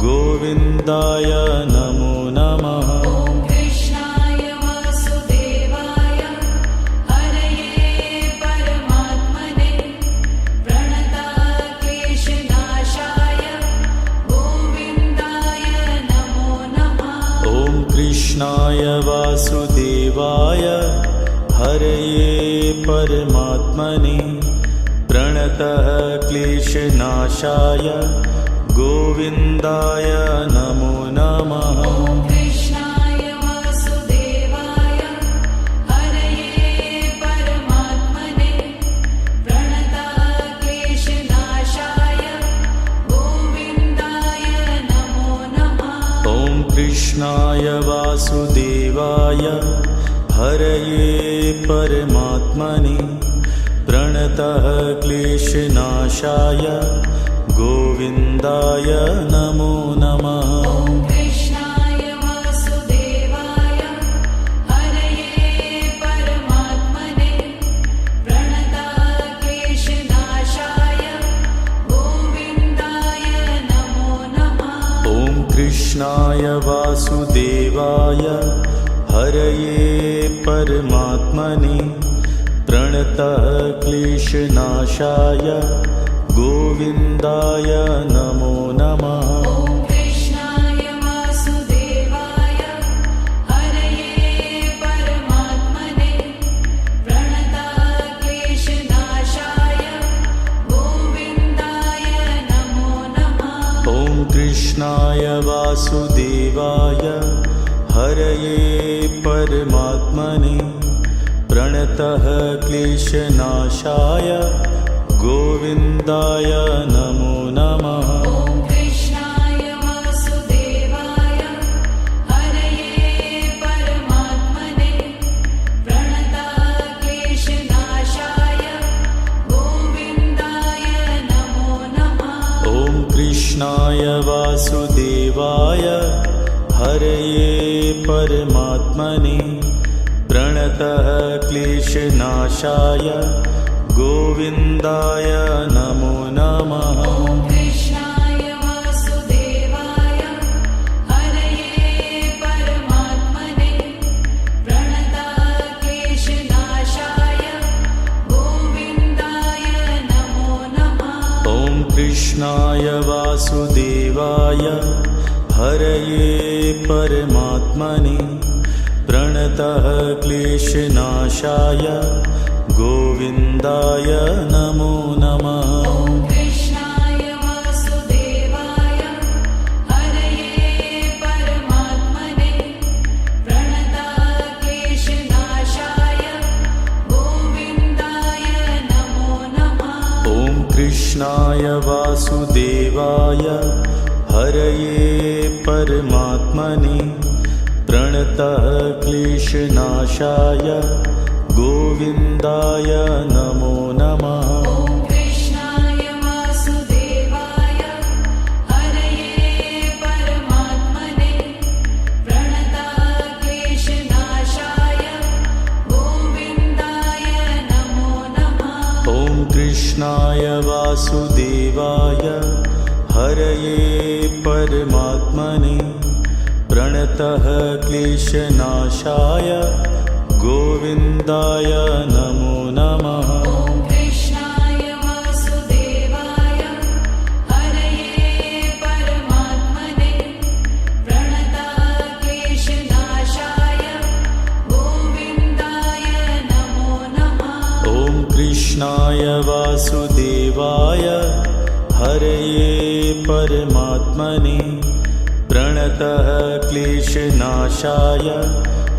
S1: गोविन्दाय नमो नमः।
S2: ॐ कृष्णाय वासुदेवाय हरये परमात्मने प्रणतः क्लेशनाशाय गोविन्दाय नमो नमः।
S1: ॐ कृष्णाय वासुदेवाय हरये परमात्मने प्रणतः क्लेशनाशाय गोविन्दाय नमो नमः।
S2: ॐ कृष्णाय वासुदेवाय हरये परमात्मने प्रणतः क्लेशनाशाय गोविन्दाय नमो नमः।
S1: ॐ कृष्णाय वासुदेवाय हरये परमात्मने प्रणतः क्लेशनाशाय गोविन्दाय नमो नमः।
S2: ॐ कृष्णाय वासुदेवाय हरये परमात्मने प्रणतः क्लेशनाशाय गोविन्दाय नमो नमः।
S1: ॐ कृष्णाय वासुदेवाय हरये परमात्मने प्रणतः क्लेशनाशाय गोविन्दाय नमो नमः।
S2: ॐ कृष्णाय वासुदेवाय हरये परमात्मने प्रणतः क्लेशनाशाय गोविन्दाय नमो नमः।
S1: ॐ कृष्णाय वासुदेवाय हरये परमात्मने प्रणतः क्लेशनाशाय गोविन्दाय नमो नमः।
S2: ॐ कृष्णाय वासुदेवाय हरये परमात्मने प्रणतः क्लेशनाशाय गोविन्दाय नमो नमः।
S1: ॐ कृष्णाय वासुदेवाय हरये परमात्मने प्रणतः क्लेशनाशाय गोविन्दाय नमो नमः।
S2: ॐ कृष्णाय वासुदेवाय हरये परमात्मने प्रणतः क्लेशनाशाय गोविन्दाय नमो नमः।
S1: ॐ कृष्णाय वासुदेवाय हरये परमात्मने प्रणतः क्लेशनाशाय गोविन्दाय नमो नमः।
S2: ॐ कृष्णाय वासुदेवाय हरये परमात्मने प्रणतः क्लेशनाशाय गोविन्दाय नमो नमः।
S1: ॐ कृष्णाय वासुदेवाय हरये परमात्मने प्रणतः क्लेशनाशाय गोविन्दाय नमो नमः।
S2: ॐ कृष्णाय वासुदेवाय हरये परमात्मने प्रणतः क्लेशनाशाय गोविन्दाय नमो नमः।
S1: ॐ कृष्णाय वासुदेवाय हरये परमात्मने प्रणतः क्लेशनाशाय गोविन्दाय नमो नमः।
S2: ॐ कृष्णाय वासुदेवाय हरये परमात्मने प्रणतः क्लेशनाशाय गोविन्दाय नमो नमः।
S1: ॐ कृष्णाय वासुदेवाय हरये परमात्मने प्रणतः क्लेशनाशाय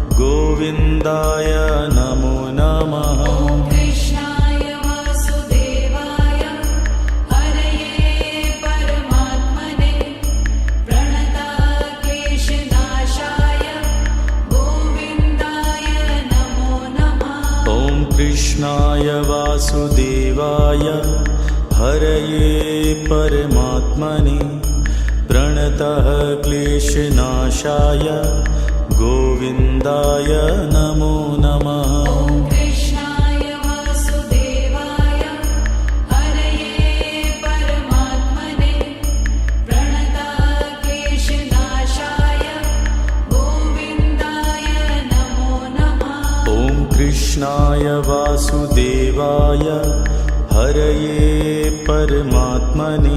S1: गोविन्दाय नमो नमः।
S2: ॐ कृष्णाय वासुदेवाय हरये परमात्मने प्रणतः क्लेशनाशाय गोविन्दाय नमो नमः।
S1: ॐ कृष्णाय वासुदेवाय हरये परमात्मने प्रणतः क्लेशनाशाय गोविन्दाय नमो नमः।
S2: ॐ कृष्णाय वासुदेवाय हरये परमात्मने प्रणतः क्लेशनाशाय गोविन्दाय नमो नमः।
S1: ॐ कृष्णाय वासुदेवाय हरये परमात्मने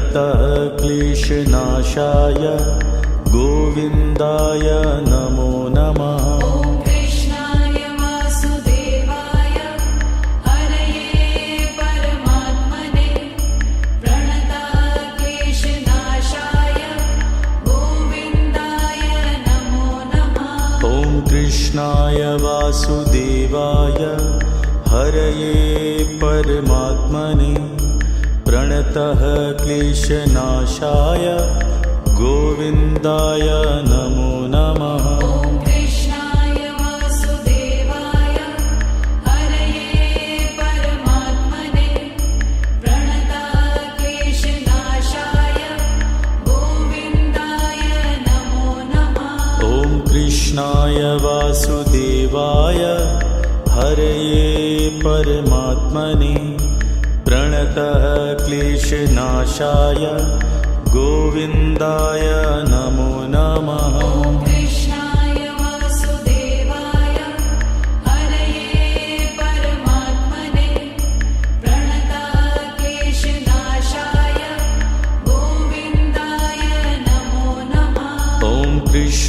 S1: प्रणतः क्लेशनाशाय गोविन्दाय नमो नमः।
S2: ॐ कृष्णाय वासुदेवाय हरये परमात्मने प्रणतः क्लेशनाशाय गोविन्दाय नमो नमः।
S1: ॐ कृष्णाय वासुदेवाय हरये परमात्मने प्रणतः क्लेशनाशाय गोविन्दाय नमो नमः।
S2: ॐ कृष्णाय वासुदेवाय हरये परमात्मने प्रणतः क्लेशनाशाय गोविन्दाय नमो नमः।
S1: ॐ कृष्णाय वासुदेवाय हरये परमात्मने प्रणतः क्लेशनाशाय गोविन्दाय नमो नमः।
S2: ॐ कृष्णाय वासुदेवाय हरये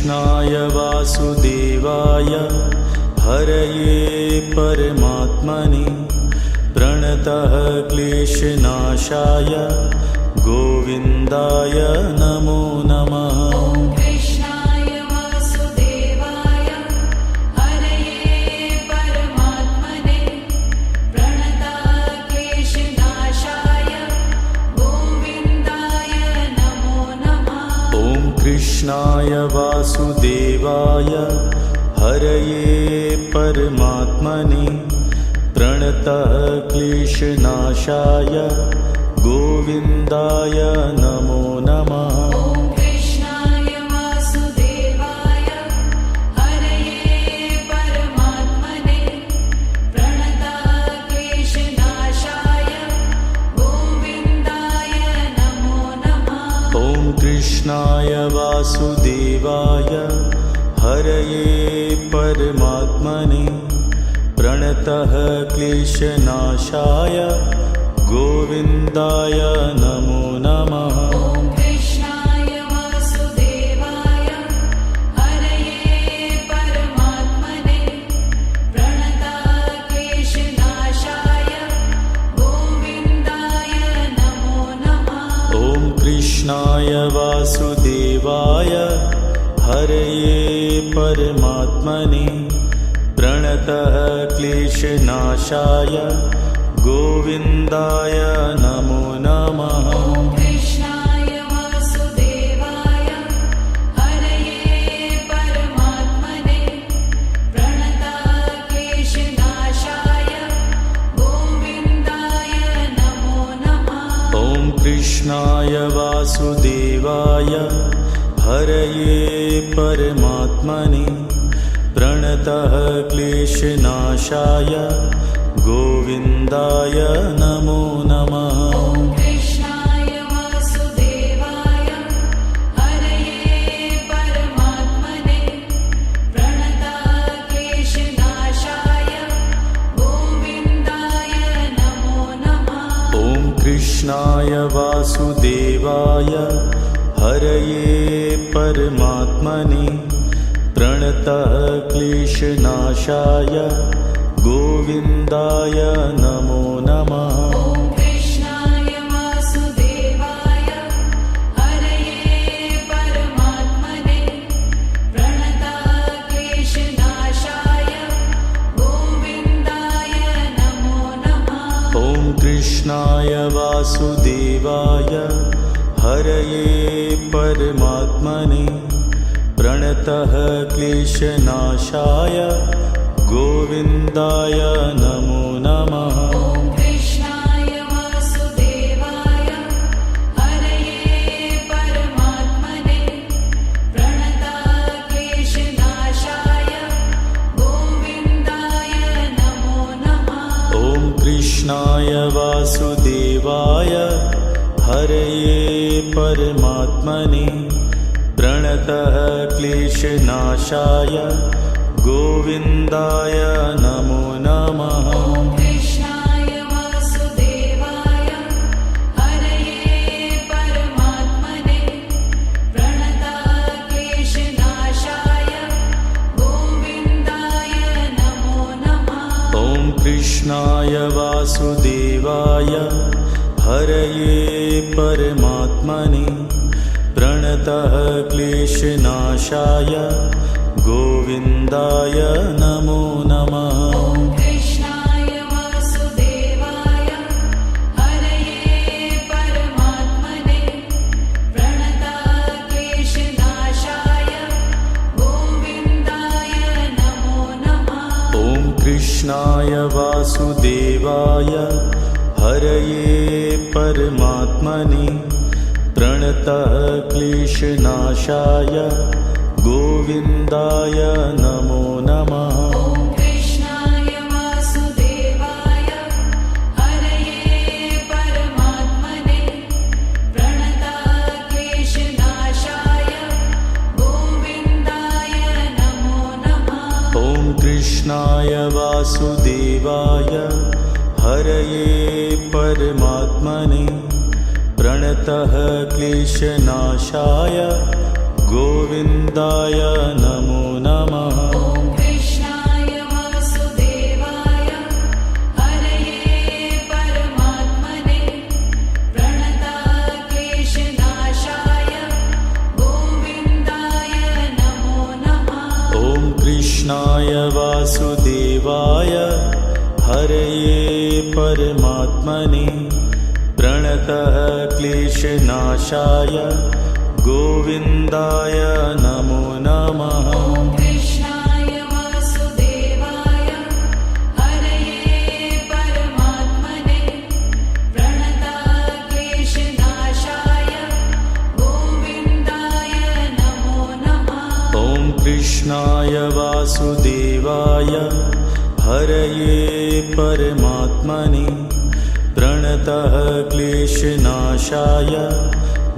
S1: कृष्णाय वासुदेवाय हरये परमात्मने प्रणतः क्लेशनाशाय गोविन्दाय नमो नमः।
S2: ॐ कृष्णाय वासुदेवाय हरये परमात्मने प्रणतः क्लेशनाशाय गोविन्दाय नमो नमः।
S1: ॐ कृष्णाय वासुदेवाय हरये परमात्मने प्रणतः क्लेशनाशाय गोविन्दाय नमो नमः।
S2: ॐ कृष्णाय वासुदेवाय हरये परमात्मने प्रणतः क्लेशनाशाय गोविन्दाय नमो नमः।
S1: ॐ कृष्णाय वासुदेवाय हरये परमात्मने प्रणतः क्लेशनाशाय गोविन्दाय नमो नमः।
S2: ॐ कृष्णाय वासुदेवाय हरये परमात्मने प्रणतः क्लेशनाशाय गोविन्दाय नमो नमः।
S1: ॐ कृष्णाय वासुदेवाय हरये परमात्मने प्रणतः क्लेशनाशाय गोविन्दाय नमो नमः।
S2: ॐ कृष्णाय वासुदेवाय हरये परमात्मने प्रणतः क्लेशनाशाय गोविन्दाय नमो नमः।
S1: ॐ कृष्णाय वासुदेवाय हरये परमात्मने प्रणतः क्लेशनाशाय गोविन्दाय नमो नमः।
S2: ॐ कृष्णाय वासुदेवाय हरये परमात्मने प्रणतः क्लेशनाशाय गोविन्दाय नमो नमः।
S1: ॐ कृष्णाय वासुदेवाय हरये परमात्मने प्रणतः क्लेशनाशाय गोविन्दाय नमो नमः।
S2: ॐ कृष्णाय वासुदेवाय हरये परमात्मने प्रणतः क्लेशनाशाय गोविन्दाय नमो नमः।
S1: ॐ कृष्णाय वासुदेवाय हरये परमात्मने प्रणतः क्लेशनाशाय गोविन्दाय नमो नमः।
S2: ॐ कृष्णाय वासुदेवाय हरये परमात्मने प्रणतः क्लेशनाशाय गोविन्दाय नमो नमः।
S1: ॐ कृष्णाय वासुदेवाय हरये परमात्मने प्रणतः क्लेशनाशाय गोविन्दाय नमो नमः।
S2: ॐ कृष्णाय वासुदेवाय हरये परमात्मने प्रणतः क्लेशनाशाय गोविन्दाय नमो नमः।
S1: ॐ कृष्णाय वासुदेवाय हरये परमात्मने प्रणतः क्लेशनाशाय गोविन्दाय नमो नमः।
S2: ॐ कृष्णाय वासुदेवाय हरये परमात्मने प्रणतः क्लेशनाशाय गोविन्दाय नमो नमः।
S1: ॐ कृष्णाय वासुदेवाय हरये परमात्मने प्रणतः क्लेशनाशाय गोविन्दाय नमो नमः।
S2: ॐ कृष्णाय वासुदेवाय हरये परमात्मने प्रणतः क्लेशनाशाय गोविन्दाय नमो नमः।
S1: ॐ कृष्णाय वासुदेवाय हरये परमात्मने प्रणतः क्लेशनाशाय गोविन्दाय नमो नमः।
S2: ॐ कृष्णाय वासुदेवाय हरये परमात्मने प्रणतक्लेशनाशाय गोविन्दाय नमो नमः।
S1: ॐ कृष्णाय वासुदेवाय हरये परमात्मने प्रणतः क्लेशनाशाय गोविन्दाय नमो नमः।
S2: ॐ कृष्णाय वासुदेवाय हरये परमात्मने प्रणतक्लेशनाशाय गोविन्दाय नमो नमः।
S1: ॐ कृष्णाय वासुदेवाय हरये परमात्मने प्रणतः क्लेशनाशाय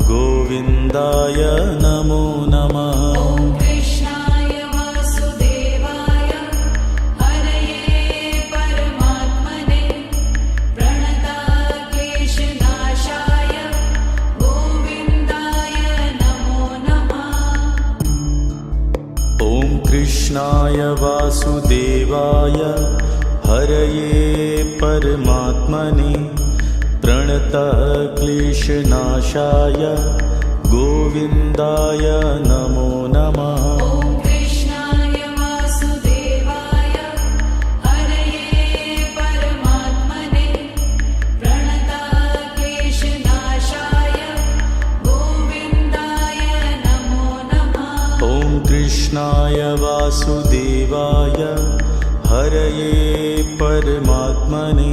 S1: गोविन्दाय नमो नमः।
S2: ॐ कृष्णाय वासुदेवाय हरये परमात्मने प्रणतक्लेशनाशाय गोविन्दाय नमो नमः।
S1: ॐ कृष्णाय वासुदेवाय हरये परमात्मने प्रणतः क्लेशनाशाय गोविन्दाय नमो नमः।
S2: ॐ कृष्णाय वासुदेवाय हरये परमात्मने प्रणतक्लेशनाशाय गोविन्दाय नमो नमः।
S1: ॐ कृष्णाय वासुदेवाय हरये परमात्मने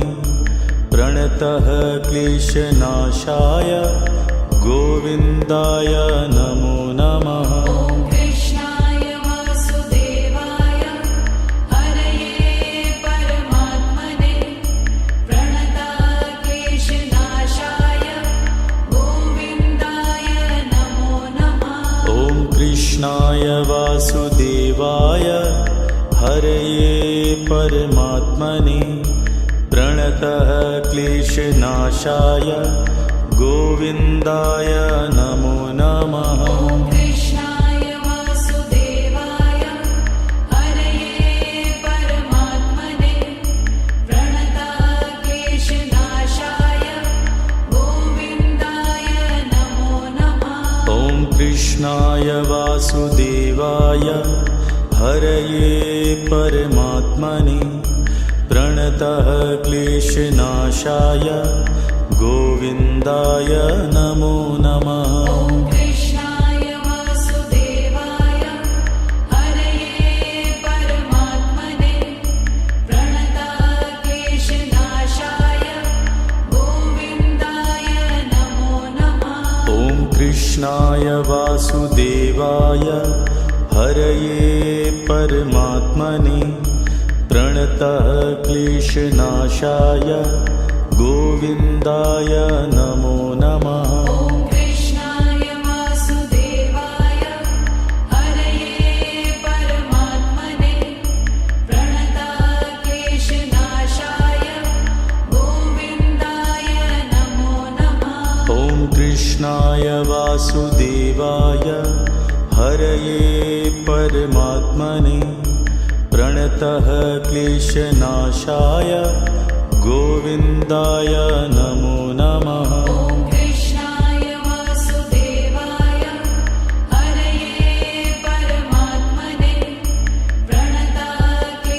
S1: प्रणतः क्लेशनाशाय गोविन्दाय नमो नमः।
S2: ॐ कृष्णाय वासुदेवाय हरये परमात्मने प्रणतक्लेशनाशाय गोविन्दाय नमो नमः।
S1: ॐ कृष्णाय वासुदेवाय हरये परमात्मने प्रणतः क्लेशनाशाय गोविन्दाय नमो नमः।
S2: ॐ कृष्णाय वासुदेवाय हरये परमात्मने प्रणतक्लेशनाशाय गोविन्दाय नमो नमः।
S1: ॐ कृष्णाय वासुदेवाय हरये परमात्मने प्रणतः क्लेशनाशाय गोविन्दाय नमो नमः।
S2: ॐ कृष्णाय वासुदेवाय हरये परमात्मने प्रणतक्लेशनाशाय गोविन्दाय नमो नमः।
S1: ॐ कृष्णाय वासुदेवाय हरये परमात्मने प्रणतः क्लेशनाशाय गोविन्दाय नमो नमः।
S2: ॐ कृष्णाय वासुदेवाय हरये परमात्मने प्रणतक्लेशनाशाय गोविन्दाय नमो नमः।
S1: ॐ कृष्णाय वासुदेवाय हरये परमात्मने प्रणतः क्लेशनाशाय गोविन्दाय नमो नमः।
S2: ॐ कृष्णाय वासुदेवाय हरये परमात्मने प्रणतक्लेशनाशाय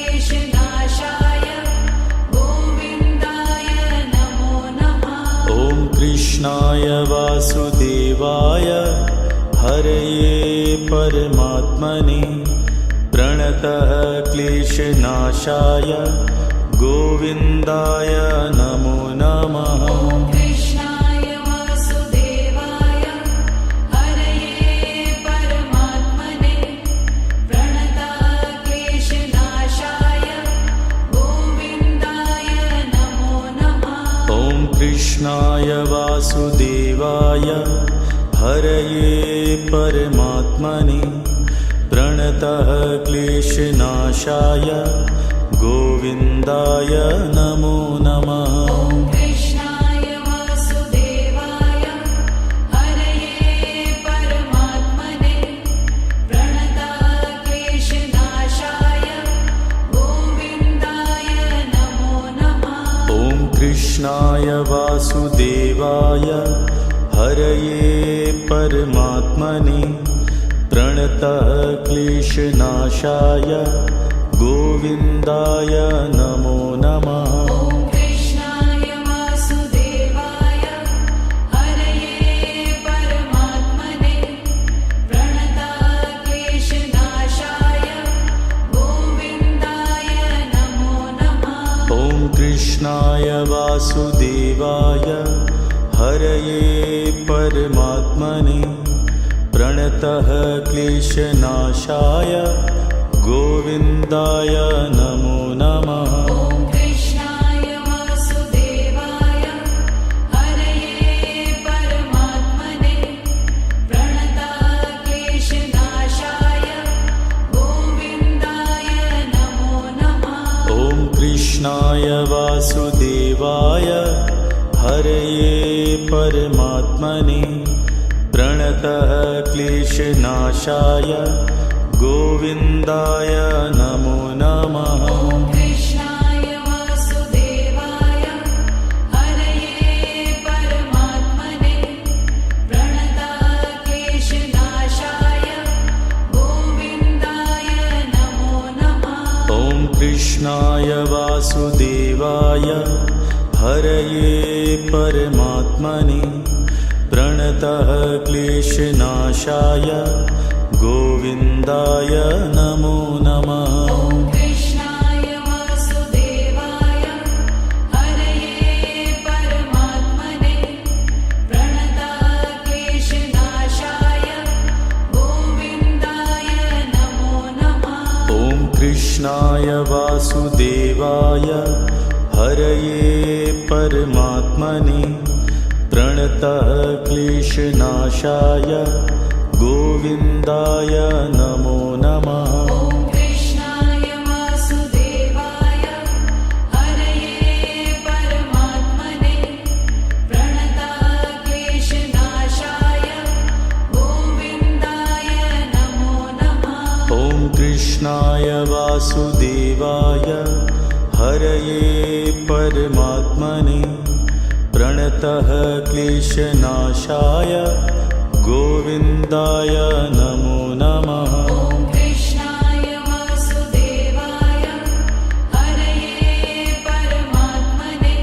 S2: गोविन्दाय नमो नमः।
S1: ॐ कृष्णाय वासुदेवाय हरये परमात्मने प्रणतः क्लेशनाशाय गोविन्दाय नमो नमः।
S2: ॐ कृष्णाय वासुदेवाय हरये परमात्मने प्रणतक्लेशनाशाय गोविन्दाय नमो नमः।
S1: ॐ कृष्णाय वासुदेवाय हरये परमात्मने प्रणतः क्लेशनाशाय गोविन्दाय नमो नमः।
S2: ॐ कृष्णाय वासुदेवाय हरये परमात्मने
S1: वासुदेवाय हरये परमात्मने प्रणतः क्लेशनाशाय गोविन्दाय नमो नमः।
S2: ॐ कृष्णाय वासुदेवाय हरये परमात्मने प्रणतः क्लेशनाशाय गोविन्दाय नमो नमः।
S1: ॐ कृष्णाय वासुदेवाय हरये परमात्मने प्रणतः क्लेशनाशाय गोविन्दाय नमो नमः।
S2: ॐ कृष्णाय वासुदेवाय हरये परमात्मने प्रणतः क्लेशनाशाय गोविन्दाय नमो नमः।
S1: ॐ कृष्णाय वासुदेवाय हरये परमात्मने प्रणतः क्लेशनाशाय गोविन्दाय नमो नमः।
S2: ॐ कृष्णाय वासुदेवाय हरये परमात्मने प्रणतः क्लेशनाशाय गोविन्दाय नमो नमः।
S1: ॐ कृष्णाय वासुदेवाय हरये परमात्मने प्रणतः क्लेशनाशाय गोविन्दाय नमो नमः।
S2: ॐ कृष्णाय वासुदेवाय हरये परमात्मने प्रणतः क्लेशनाशाय गोविन्दाय नमो नमः।
S1: ॐ कृष्णाय वासुदेवाय हरये परमात्मने प्रणतः क्लेशनाशाय गोविन्दाय नमो नमः।
S2: ॐ कृष्णाय वासुदेवाय हरये परमात्मने प्रणतः क्लेशनाशाय गोविन्दाय नमो नमः।
S1: ॐ कृष्णाय वासुदेवाय हरये परमात्मने प्रणतः क्लेशनाशाय गोविन्दाय नमो नमः।
S2: ॐ कृष्णाय वासुदेवाय हरये परमात्मने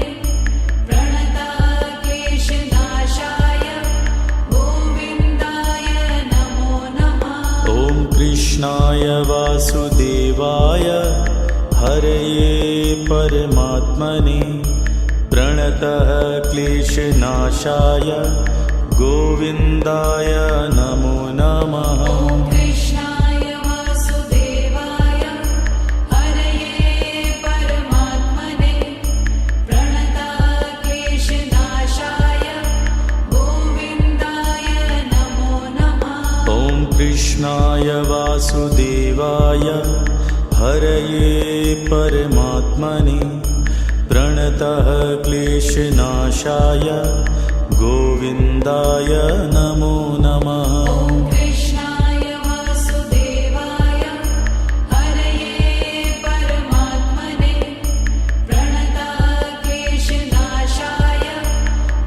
S2: प्रणतः क्लेशनाशाय गोविन्दाय नमो नमः।
S1: ॐ कृष्णाय वासुदेवाय हरये परमात्मने प्रणतः क्लेशनाशाय गोविन्दाय नमो नमः।
S2: ॐ कृष्णाय वासुदेवाय हरये परमात्मने प्रणतः क्लेशनाशाय गोविन्दाय नमो नमः।
S1: ॐ कृष्णाय वासुदेवाय हरये परमात्मने प्रणतः क्लेशनाशाय गोविन्दाय नमो नमः।
S2: ॐ कृष्णाय वासुदेवाय हरये परमात्मने प्रणतः क्लेशनाशाय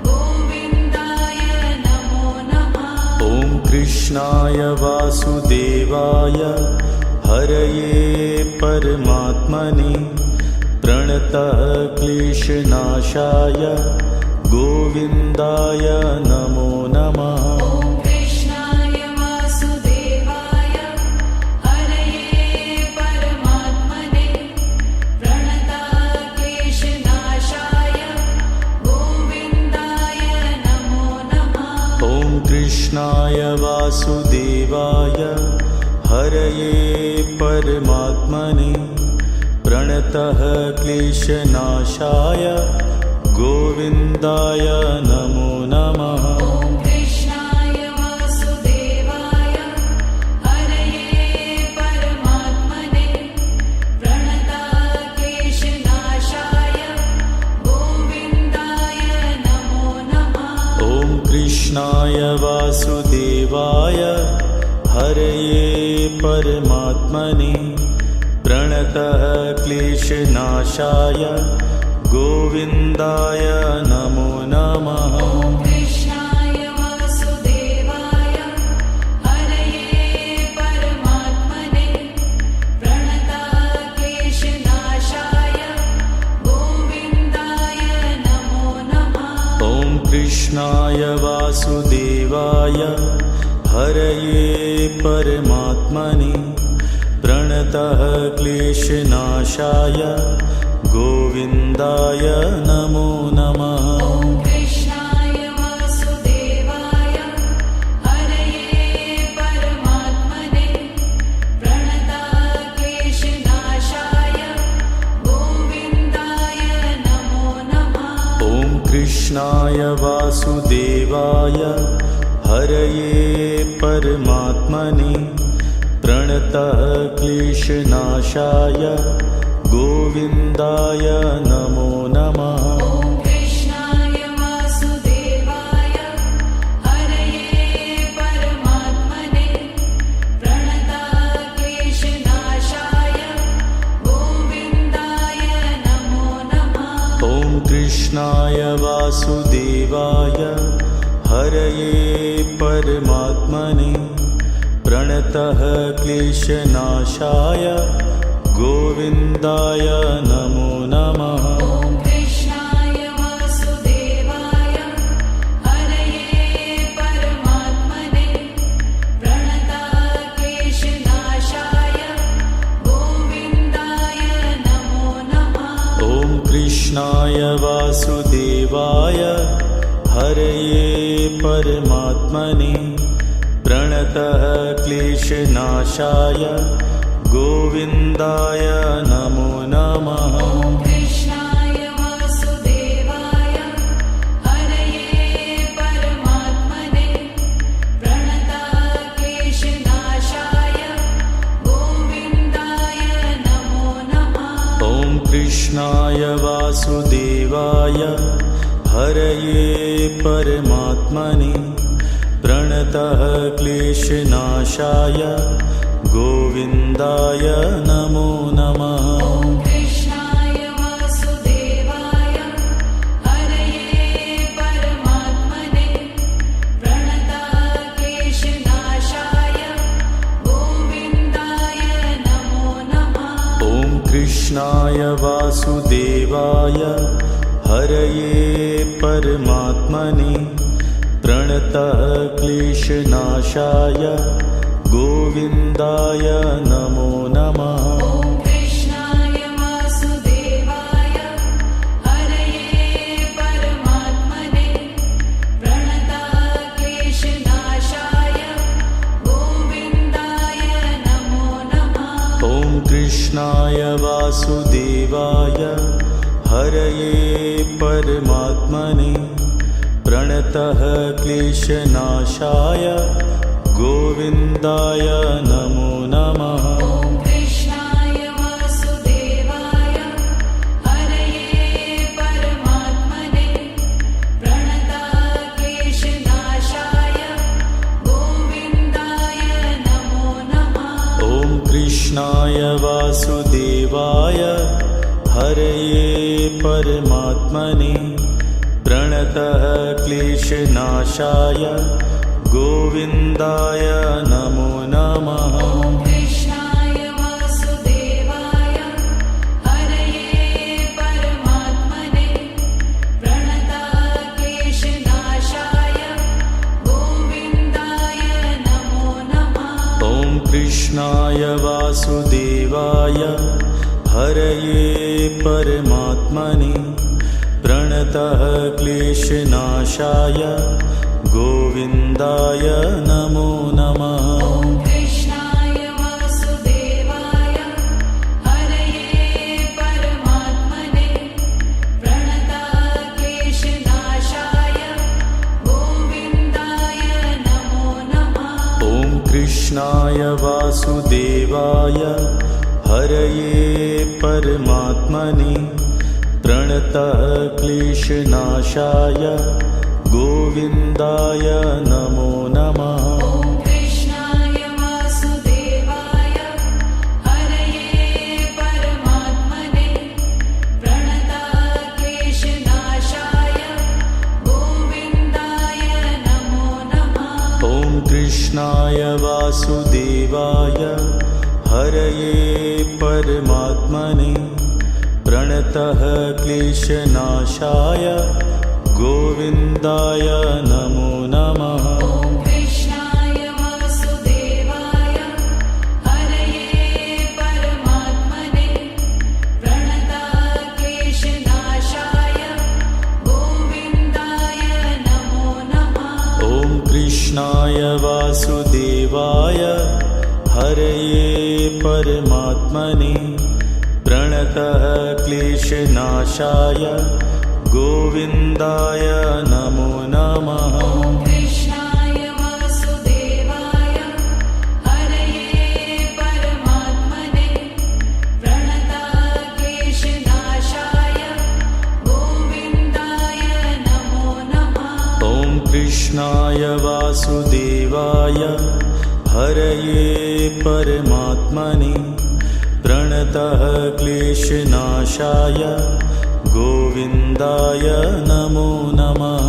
S2: गोविन्दाय नमो नमः।
S1: ॐ कृष्णाय वासुदेवाय हरये परमात्मने प्रणतः क्लेशनाशाय गोविन्दाय नमो नमः।
S2: ॐ कृष्णाय वासुदेवाय हरये परमात्मने प्रणतः क्लेशनाशाय गोविन्दाय नमो नमः।
S1: ॐ कृष्णाय वासुदेवाय हरये परमात्मने प्रणतः क्लेशनाशाय गोविन्दाय नमो नमः।
S2: ॐ कृष्णाय वासुदेवाय हरये परमात्मने प्रणतः क्लेशनाशाय गोविन्दाय नमो नमः।
S1: ॐ कृष्णाय वासुदेवाय हरये परमात्मने प्रणतः क्लेशनाशाय गोविन्दाय नमो नमः।
S2: ॐ कृष्णाय वासुदेवाय हरये परमात्मने प्रणताक्लेशनाशाय गोविन्दाय नमो नमः।
S1: ॐ कृष्णाय वासुदेवाय हरये परमात्मने प्रणतः क्लेशनाशाय गोविन्दाय नमो नमः।
S2: ॐ कृष्णाय वासुदेवाय हरये परमात्मने प्रणताक्लेशनाशाय गोविन्दाय नमो नमः।
S1: ॐ कृष्णाय वासुदेवाय हरये परमात्मने प्रणतः क्लेशनाशाय गोविन्दाय नमो नमः।
S2: ॐ कृष्णाय वासुदेवाय हरये परमात्मने प्रणताक्लेशनाशाय गोविन्दाय नमो नमः।
S1: ॐ कृष्णाय वासुदेवाय हरये परमात्मने प्रणतः क्लेशनाशाय गोविन्दाय नमो नमः।
S2: ॐ कृष्णाय वासुदेवाय हरये परमात्मने प्रणताक्लेशनाशाय गोविन्दाय नमो नमः।
S1: ॐ कृष्णाय वासुदेवाय हरये परमात्मने प्रणतः क्लेशनाशाय गोविन्दाय नमो नमः।
S2: ॐ कृष्णाय वासुदेवाय हरये परमात्मने प्रणताक्लेशनाशाय गोविन्दाय नमो नमः।
S1: ॐ कृष्णाय वासुदेवाय हरये परमात्मने प्रणतः क्लेशनाशाय गोविन्दाय नमो नमः।
S2: ॐ कृष्णाय वासुदेवाय हरये परमात्मने प्रणताक्लेशनाशाय गोविन्दाय नमो नमः।
S1: ॐ कृष्णाय वासुदेवाय हरये परमात्मने प्रणतः क्लेशनाशाय गोविन्दाय नमो नमः।
S2: ॐ कृष्णाय वासुदेवाय हरये परमात्मने प्रणताक्लेशनाशाय गोविन्दाय नमो नमः।
S1: ॐ कृष्णाय वासुदेवाय हरये परमात्मने प्रणतः क्लेशनाशाय गोविन्दाय नमो नमः।
S2: ॐ कृष्णाय वासुदेवाय हरये परमात्मने प्रणताक्लेशनाशाय गोविन्दाय नमो नमः।
S1: ॐ कृष्णाय वासुदेवाय हरये परमात्मने प्रणतः क्लेशनाशाय गोविन्दाय नमो नमः।
S2: ॐ कृष्णाय वासुदेवाय हरये परमात्मने प्रणताक्लेशनाशाय गोविन्दाय नमो नमः।
S1: ॐ कृष्णाय वासुदेवाय हरये परमात्मने प्रणतः क्लेशनाशाय गोविन्दाय नमो नमः।
S2: ॐ कृष्णाय वासुदेवाय हरये परमात्मने प्रणताक्लेशनाशाय गोविन्दाय नमो नमः।
S1: ॐ कृष्णाय वासुदेवाय हरये परमात्मने प्रणतः क्लेशनाशाय गोविन्दाय नमो नमः।
S2: ॐ कृष्णाय वासुदेवाय हरये परमात्मने प्रणताक्लेशनाशाय
S1: कृष्णाय वासुदेवाय हरये परमात्मने प्रणतः क्लेशनाशाय गोविन्दाय नमो नमः।
S2: ॐ कृष्णाय वासुदेवाय हरये परमात्मने प्रणतक्लेशनाशाय गोविन्दाय नमो नमः।
S1: ॐ कृष्णाय वासुदेवाय हरये परमात्मने प्रणतः क्लेशनाशाय गोविन्दाय नमो नमः।
S2: ॐ कृष्णाय वासुदेवाय हरये परमात्मने प्रणतक्लेशनाशाय गोविन्दाय नमो नमः।
S1: ॐ कृष्णाय वासुदेवाय हरये परमात्मने प्रणतः क्लेशनाशाय गोविन्दाय नमो नमः।